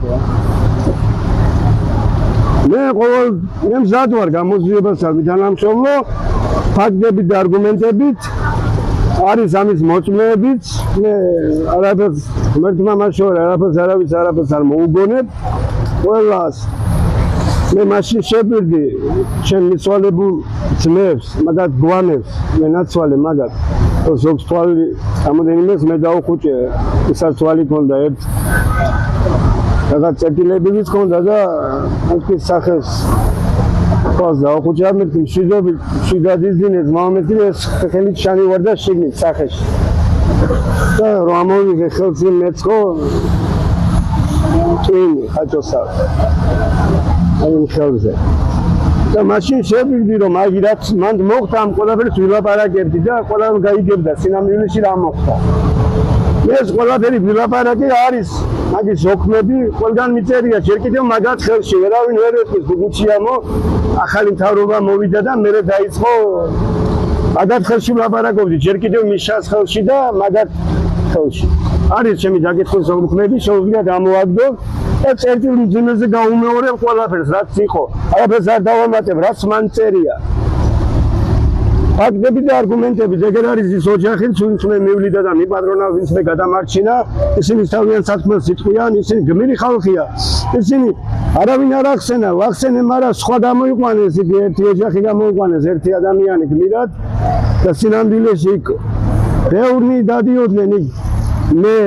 მე მზად ვარ გამოძიებასთან თანამშრომლო ფაქტებით და არგუმენტებით არის ამის მოწმეებიც მე არაფერს ღმერთმა მაშორა არაფერს არ მოუგონებ ყველას მე მაშინ შევირდი ჩემ მიცვალებულ ძმებს მაგათ გვანებს მე ნაცვალე მაგათ ზოგს თვალი ამოდენიმეს მე დაუხუჭე ისაც თვალი ქონდა ერთ რაღაც წერტილებიც ქონდა და ამის სახეს თვალს დაუხუჭე ამერტი მშვიდაძიძინეს მამამეთს ხელით შანივარ და შიგნით სახეში და რომ ამოვიღე ხელს მეწყო წინი ხაჭოსა აი ხელზე და მაშინ შევიგდი რომ აი რაც მან მოხდა ამ ყველაფერს ვილაპარაკებდი და ყველამ გაიგებდა სინამდვილეში რა მოხდა ეს ყველაფერი ვილაპარაკი არის მაგის ოქმები ყველგან მიწერია ჯერ კიდევ მაგათ ხელში ვერავინ ვერ ეთქვის გუჩიამო ახალი მთავრობა მოვიდა და მე დაიწყო მაგათ ხელში ვილაპარაკობდი ჯერ კიდევ მიშას ხელში და მაგათ ხელში არის ჩემი დაკითხვის ოქმები შეუძლია დამოაგდო ეს ერთი მძიმეზე გაუმეორებ ყველაფერს რაც იყო არაფერს არ დავამატებ რაც მან წერია ფაქტები და არგუმენტები ეგერ არის ის ოჯახი ვინც მე მივლიდა და მიპატრონა ვინც მე გადამარჩინა ისინი თავიანთ საქმეს იტყვიან ისინი გმირი ხალხია ისინი არავინ არ ახსენა ვახსენე მაგრამ სხვა გამოიყვანეს იგი ერთი ოჯახი გამოიყვანეს ერთი ადამიანი გმირად და სინამდვილეში ბევრი დადიოდნენ მე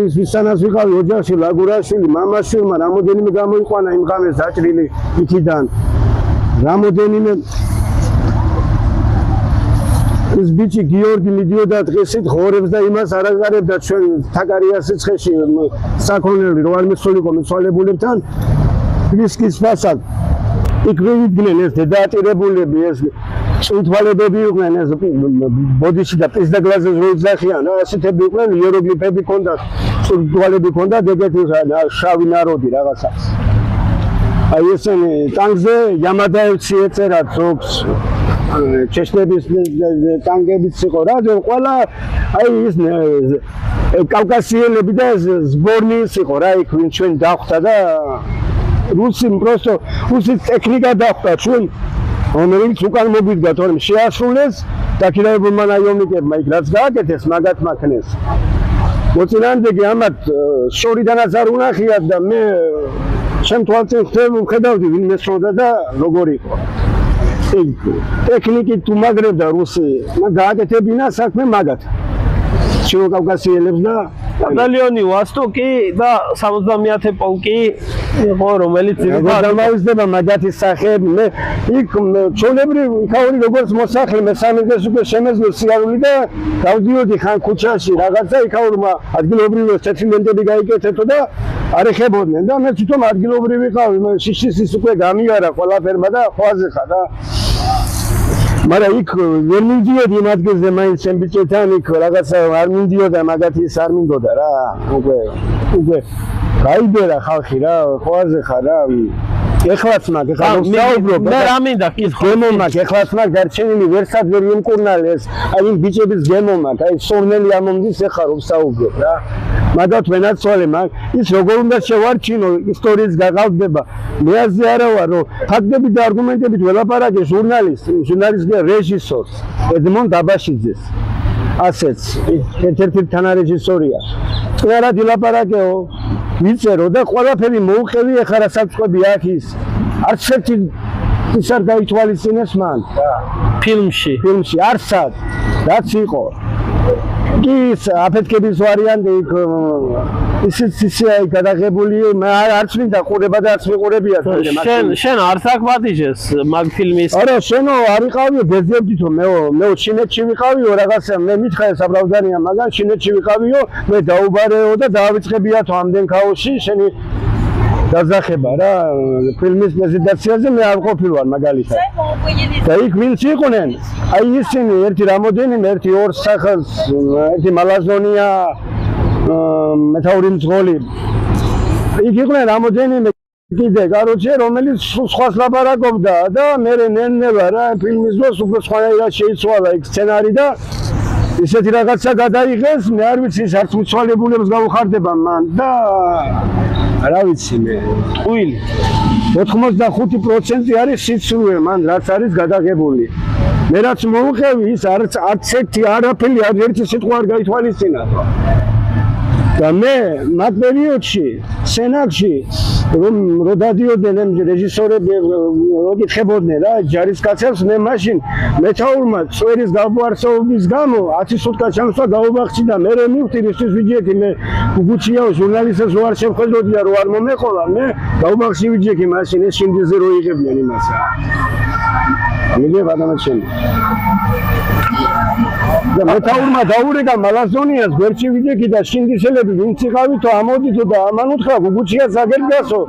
ის ვისანაც ვიყავი ოჯახში ლაგურაშვილი მამაშვილმა რამოდენიმე გამოიყვანა იმ ღამეს დაჭრილი იქიდან რამოდენიმე ეს ბიჭი გიორგი მიდიოდა დღესით ღორებს და იმას არ აზარებდა ჩვენ თაკარიას სიცხეში საქონელი რო არ მისულიყო მიცვალებულებთან რისკის ფასად იქ ვიდნენ ეს დედაატირებულები ეს უთვალებები იყვნენ ეს ბოდიში და პიზდაგლაზე ზოიძახიან ასეთები იყვნენ იეროგლიფები ქონდათ უთვალები ქონდათ ეგეთი შავი ნაროდი რაღაცა აი ესენი ტანგზე ямადაევცი ეწერა ზოგს ჩეშნების ტანგებიც იყო რა, ყველა აი ის კავკასიელები და ზბორნიის იყო რა, იქ ვინ ჩვენ დახვდა და რუსის ტექნიკა დახვდა ჩვენ, რომელიც უკან მოვიდგა, თორემ შეასრულეს დაქირავებულმა ნაიოვნიკებმა იქ რაც გააკეთეს, მაგათ მაქნეს. მოწინააღმდეგე ამათ შორიდანაც არ უნახიათ და მე ჩემ თვალწინ ვხედავდი ვინმე სროდა და როგორ იყო. ტექნიკით უმაგრებდა რუსი, გააკეთებინა საქმე მაგათ. ჩინო-კავკასიელებს და ბატალიონი ვასტოკი და 70-ე პოლკი იყო, რომელიც დამავიწყდება მაგათის სახეები. მე იქ ჩვეულებრივ იქაური როგორც მოსახლე მესამე დღეს უკვე შემეძლო სიარული და გავდიოდი ხან ქუჩაში რაღაცა იქაურმა ადგილობრივი სეტიმენტები გაიკეთეთო და არ ეხებოდნენ და მე თვითონ ადგილობრივი ვიყავი, შიშის უკვე გამიარა ყველაფერმა და ხვაზე ხარ და მაგრამ იქ ვერ მიდიოდი იმ ადგილზე მაინც ჩემ ბიჭებთან იქ რაღაცა არ მიდიოდა მაგათის არ მინდოდა რა უკვე გაიბერა ხალხი რა ხვაზე ხარ რა ეხლაც მაგ ეხლა ვსაუბრობ მე რა მინდა კითხო გემო მაგ ეხლაც მაგ გარჩენილი ვერსად ვერ იმკურნალეს აი იმ ბიჭების გემო მაგ აი სორნელი ამომდის ეხლა რომ ვსაუბრობ რა მაგათ ვენაცვალე მაგ ის როგორ უნდა შევარჩინო ისტორიის გაღავდება მე ასე არა ვარ რომ ფაქტები და არგუმენტებით ველაპარაკე ჟურნალისტ რეჟისორს ედმონ დაბაშიძეს ასეც ერთ-ერთი თანარეჟისორია წნარად ილაპარაკეო ვიწერო და ყველაფერი მოუხევი ეხლა რასაც ყვები აქ ის არც ერთი ის არ გაითვალისწინეს მან ფილმში არსად რაც იყო კი ის აფეთქების ვარიანტი იქ ისიც გადაღებული არც მინდა ყურება და არც მიყურებია შენ არც აქ მადიჟეს მაგ ფილმის არა შენო არ იყავიო ბეძებდითო მე ჩინეთში ვიყავიო რაღაცა მე მითხარ საბრალდანია მაგან ჩინეთში ვიყავიო მე დაუბარეო და დავიწყებიათო ამდენ ქაოსში შენი დაზახება რა ფილმის პრეზენტაციაზე მე არ ყოფილვარ მაგალითად და იქ ვინც იყვნენ აი ისინი ერთი რამოდენიმე ერთი ორ სახელს ერთი მალაზონია მეთაური მძღოლი იქ იყვნენ რამოდენიმე კიდე კაროჩე რომელიც სხვას ლაპარაკობდა და მე ნენევა რა ფილმის დროს უკვე სხვანაირად შეიცვალა იქ სცენარი და ისეთი რაღაცა გადაიღეს მე არ ვიცი არც მიცვალებულებს გაუხარდება მან და რა ვიცი მე ტყუილი 85% არის სიცრუე მან რაც არის გადაღებული მე რაც მოუხევი ის არც ერთი არაფერი ერთი სიტყვა არ გაითვალისწინა და მე მაგ პერიოდში სენაკში რომ დადიოდნენ ამ რეჟისორები როდიხებოდნენ რა ჯარისკაცებს მე მაშინ მეთაურმა წვერის გავარსაობის გამო 10 სუტკა ჩამსვა გაუბახში და მე მივხვდი ისთვის ვიჯექი მე გუგუჩიაო ჟურნალისტებს რო არ შემხედოდი და რო არ მომეყოლა მე გაუბახში ვიჯექი მაშინ ეს შინდიზე რო იღებდნენ იმასა მიგე გადამაჩენი და მეთაურმა დაურეკა მალაზონიას გვერდში ვიჯექი და შინდისელები ვინც იყავითო ამოდითო და ამან უთხრა გუგუჩიას აგერგასო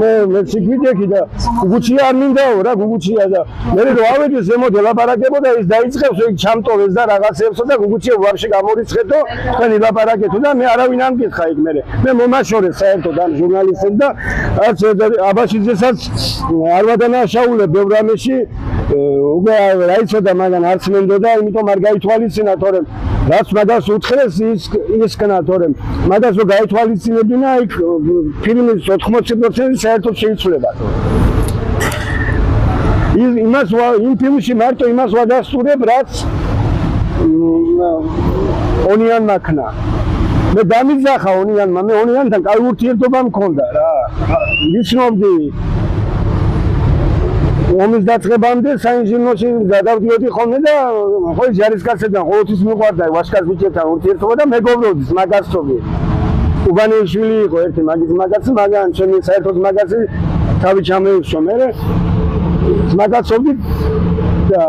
მე ვიჯექი და გუგუჩია არ მინდაო რა გუგუჩია და მე რო ავედი ზემოთ ელაპარაკებოდა ის დაიწყებს იქ ჩამტოვეს და რაღაცეებსო და გუგუჩია ვარში გამორიცხეთო თქვენი ლაპარაკეთო და მე არავინ არ მკითხა იქ მე მომაშორე საერთოდ ამ ჟურნალისტებს და არც აბაშიძესაც არ ვადანაშაულე ბევრ რამეში უკვე რა იცოდა მაგან არც მენდოდა იმიტომ არ გაითვალისწინა თორემ რაც მაგას უთხრეს ისკნა თორემ მაგას რო გაითვალისწინებინა იქ ფილმის 80% საერთოდ შეიცვლება იმ ფილმში მარტო იმას ვადასტურებ რაც ონიანმა ქნა მე დამიძახა ონიანმა მე ონიანთან კაი ურთიერთობა მქონდა რა ვიცნობდი ომის დაწყებამდე საინჟინროში გადავდიოდი ხოლმე და ხო ჯარისკაცებთან ყოველთვის მიყვარდა ვაშკარ ბიჭებთან ურთიერთობა და მეგობრობის მაგასწობი უბანიშვილი იყო ერთი მაგის მაგაცი მაგან ჩემი საერთოდ მაგაცი თავი ჩამეუშვო მე მაგაცობდი და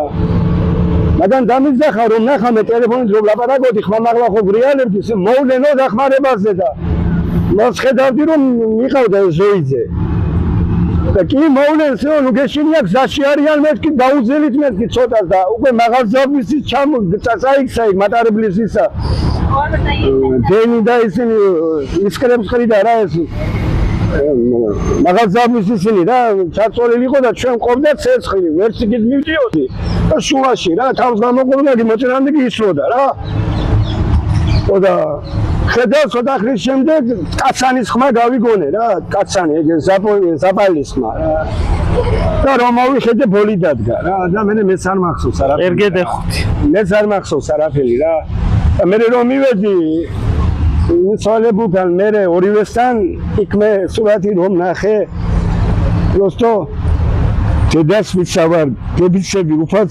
მაგან დამიძახა რომ ნახა მე ტელეფონით რომ ლაპარაკობდი ხმამაღლა ხო გრიალებდი მოვლენო დახმარებაზე და მას ხედავდი რომ მიყავდა ზოიძე და კი მოვლენს ნუ გეშინია გზაში არიან მეთქი დაუძელით მეთქი ცოტას და უკვე მაღაზიების წაიქცა იქ მატარებლის ისა დენი და ისინი ისკრებს ხრი და რა ეს მაღაზიების ისინი რა ჩაწოლილი იყო და ჩვენ ყოფდა ცეცხლი ვერც იქით მივდიოდი და შუაში რა თავს გამოყოლები მოწინააღმდეგე ისროდა რა და ხედავ ცოტა ხნის შემდეგ კაცანის ხმა გავიგონე რა კაცანი ეგ ზაპალის ხმა და რომ მოვიხედე ბოლი დადგა რა და მე მეც არ მახსოვს არაფერი ერგედე ხუთი მეც არ მახსოვს არაფერი რა და მე რომ მივედი სოლებუგან მე ორივესთან იქ მე სურათი რომ ნახე просто დედას ვიცავარ დებიცები უფალ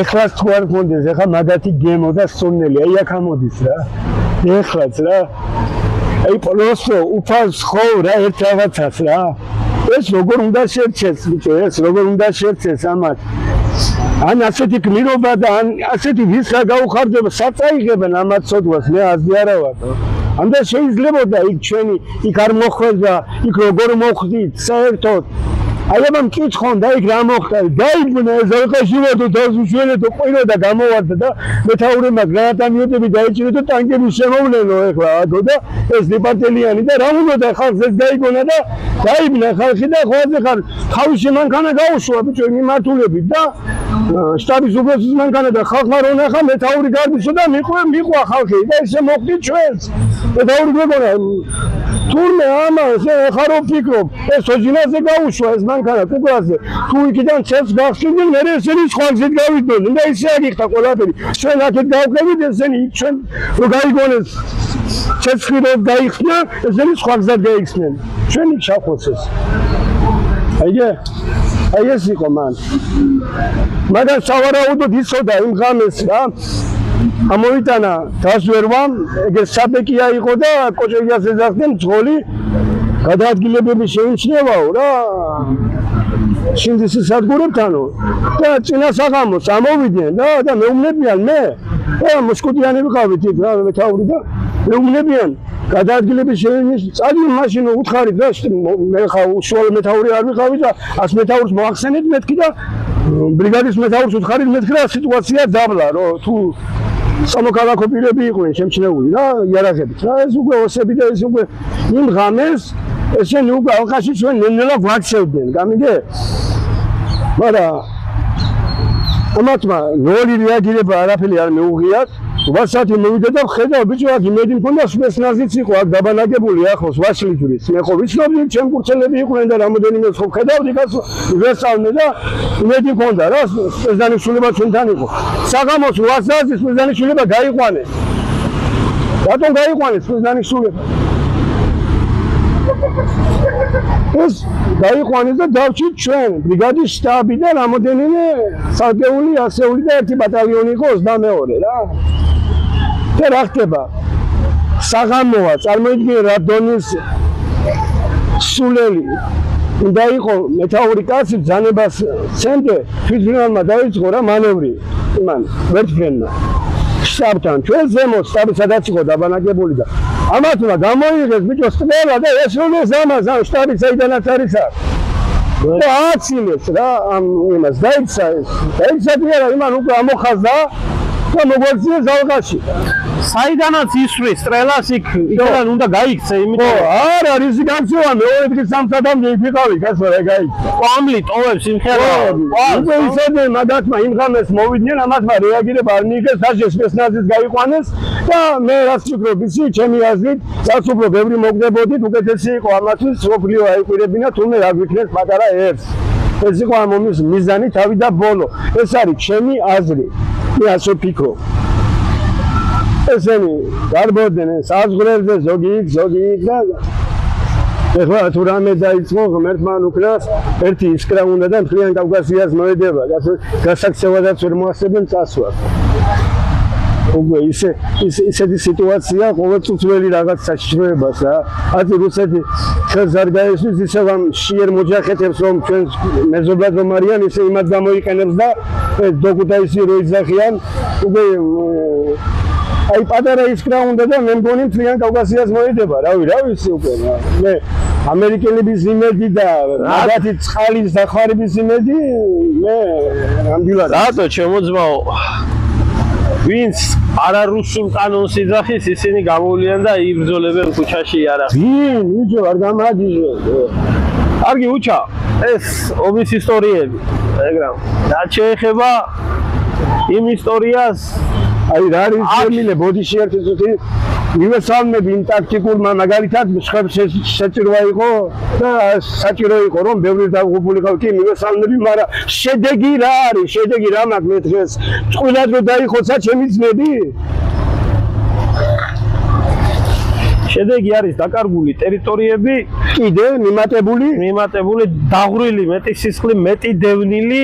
ეხლაც თუ არ გქონდეს ეხლა მაგათი გემო და სუნელი აი აქ ამოდის რა ეხლაც რა აი просто უფალ ხო რა ერთ რაღაცას რა ეს როგორ უნდა შეერჩეს ბიჭო ეს როგორ უნდა შეერჩეს ამათ ან ასეთი გმირობა და ან ასეთი ვისა გაუხარდება საწაიღებენ ამათ ცოდვას მე აზრი არა ვარ ამდე შეიძლებოდა იქ ჩვენი იქ არ მოხვდა იქ როგორ მოხვდით საერთოდ აი ამ მკითხონ და იქ რა მოხდა დაიბნა ეს ალყაში ვარ და დაუშვენე და ყირო და გამოვარდა და მეთაურებმა გრანატამიოტები დაიჭირა და ტანკები შემოვლენო ეხლა აგო და ეს დიპარტელიანი და რა უნდა ხალხს ეს დაიგონა და დაიბნა ხალხი და ხოაზე ხარ თავისი მანქანა გაუშვა ბიჭო მიმართულებით და შტაბის უბრალოდ მანქანა და ხალხმა რო ნახა მეთაური გარბისო და მიყვა ხალხი და ესე მოხდით ჩვენს მეთაური გვეგონა თურმე ამას ეხლა რო ფიქრობ ეს ოჯინაზე გაუშვა ეს მანქანა კუკლაზე თუ იქიდან ცეცხლს გახსნიდნენ მე ესენი სხვა გზით გავიდოდნენ და ისე აგიხდა ყველაფერი ჩვენ აქეთ გავყევით ესენი ჩვენ რო გაიგონეს ცეცხლი რო გაიხსნა ესენი სხვა გზად გაიხსნენ ჩვენ იქ შავხოცეს აი ეს იყო მან მაგრამ სავარაუდოდ იცოდა იმ ღამეს რა ამოვიტანა დასვერვამ ეგ საბეკია იყო და კოჭოიას ეძახდნენ ძღოლი გადაადგილებები შეიმჩნევაო რა შინდის სადგურებთანო და წინა საღამოს ამოვიდნენ და მეუბნებიან მე მოსკოდიანი ვიყავით იქ რა მეთაური და მეუბნებიან გადაადგილების წადი მაშინ უთხარით და მე ხა უშუალო მეთაური არ ვიყავი და ას მეთაურს მოახსენეთ მეთქი და ბრიგადის მეთაურს უთხარით მეთქი და სიტუაცია დაბლა რომ თუ სამოქალაქო პირები იყვნენ შემჩნეული რა იარაღებით რა ეს უკვე ოსები და ეს უკვე იმ ღამეს ესენი უკვე ალყაში ჩვენ ნელ-ნელა გვაქცევდნენ გამიგე მაგრამ ამათმა ნორი რეაგირება არაფერი არ მეუღიათ ვასათი მოვიდა და ხედავ ბიჭო აქ იმედი მქონდა სპეცნაზიც იყო აქ დაბანაკებული ახლოს ვაშლიჯვრის მე ხო ვიცნობდი ჩემ კურსელები იყვნენ და რამოდენიმე ხო ხედავდი გას ვესწავლე და იმედი მქონდა რა სპეცნაზიშვილება ჩვენთან იყო საღამოს 800-ის სპეცნაზიშვილება გაიყვანეს რატომ გაიყვანეს სპეცნაზიშვილება ეს გაიყვანეს და დავჭით ჩვენ ბრიგადის შტაბი და რამოდენიმე სარგეული ასეული და ერთი ბატალიონი იყო 22 რა და რა ხდება საღამოა წარმოიდგინე რადონის სულელი უნდა იყო მეთაური კაცი ბრძანებას სცემდე თვითმფრინავმა დაიწყო რა მანევრი იმან ვერტფრენმა შტაბთან ჩვენ ზემოთ შტაბი სადაც იყო დაბანაკებული და ამათმა გამოიღეს ბიჭო სტელა და ესრულეს ამას ამ შტაბი საიდანაც არის და აცილეს რა ამ იმას დაიცა დიარა იმან უკვე ამოხაზდა და მოგვაქცია ზალღაში საიდანაც ისვრის სტრელას იქიდან უნდა გაიქცე იმიტომ არა რისი გამწევა მეორე დღის სამსადამდე ვიყავი გასვა რა გაიქცა ყვამლი ტოვებს იმხელა უკვე ისედე მაგათმა იმ ღამეს მოვიდნენ ამათმა რეაგირება არ მიიღეს საშეს სპეცნაზის გაიყვანეს და მე რაც ვფიქრობ ისი ჩემი აზრით რაც უფრო ბევრი მოგდებოდით უკეთესი იყო ამათთვის სოფლიო აიკვირებინა თუმე რა გვიქნეს პატარა ერთს ეს იყო ამ ომის მიზანი თავი და ბოლო ეს არის ჩემი აზრი მე ასე ვფიქრობ ესენი გარბოდნენ საზღვრებზე ზოგი და ეხლა თუ რამე დაიწყო ღმერთმა უკრას ერთი ისკრა უნდა და მთლიან კავკასიას მოედება გასაქცევადაც ვერ მოასწრებენ წასვლას უკვე ისეთი სიტუაცია ყოველწუთველი რაღაც საშიშროებას რა ათი რუსეთი ხელს არ გაესვის ისევ ამ შიერ მოჯახეთებს რომ ჩვენ მეზობლად რომ არიან ისე იმათ გამოიყენებს და დოკუტაისი რო იძახიან უკვე აი პატარა ისკრა უნდა და მე მგონი მთლიან კავკასიას მოედება რა ვიცი უკვე მე ამერიკელების იმედი და მაგათი წყალის დახარების იმედი მე ნამდვილად რატო ჩემო ძმაო ვინც არარუსულ კანონს იძახის, ისინი გამოვლიან და იბრძოლებენ ქუჩაში იარაღით. ვინ უჯო არ გამაგიჟო. კარგი უჩა, ეს ომის ისტორიები, ეგრამ. რაც შეეხება იმ ისტორიას, აი რა არის წერმილე ბოდიში ერთი წუთი მივესალმები იმ ტაქტიკურმა მაგალითად მსხვერპლ საჭიროა იყო და საჭირო იყო რომ ბევრი დაღუპულიყო კი მივესალმები, მაგრამ შედეგი რა არის? შედეგი რა მაქვს მე დღეს? წყვილად რო დაიხოცა ჩემი ძმები? შედეგი არის დაკარგული ტერიტორიები, კიდე მიმატებული დაღვრილი მეტი სისხლი, მეტი დევნილი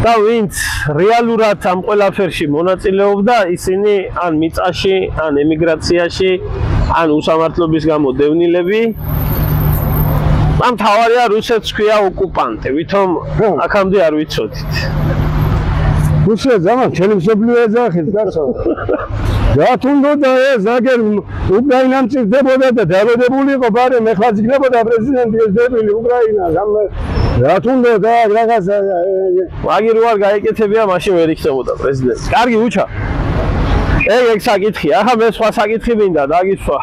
და ვინც რეალურად ამ ყველაფერში მონაწილეობდა, ისინი ან მიწაში, ან ემიგრაციაში, ან უსამართლობის გამო დევნილები. ამ თავარია რუსეთს ქვია ოკუპანტი, ვითომ აქამდე არ ვიცოდით. რუსეთს ამან ჩემი მსოფლიო ეძახის კაცო. რა თუნდოდა ეს აგერ უკრაინამ წირდებოდა და დაბადებული იყო ბარემ ეხლა იქნებოდა პრეზიდენტი ეს დებილი უკრაინას. რა თუნდოდა რაღაცა ვაგერ ვარ გაიკეთებია, მაშინ ვერ იქნებოდა პრეზიდენტი. კარგი უჩა. ეგ საკითხია. ახლა მე სხვა საკითხი მინდა დაგისვა.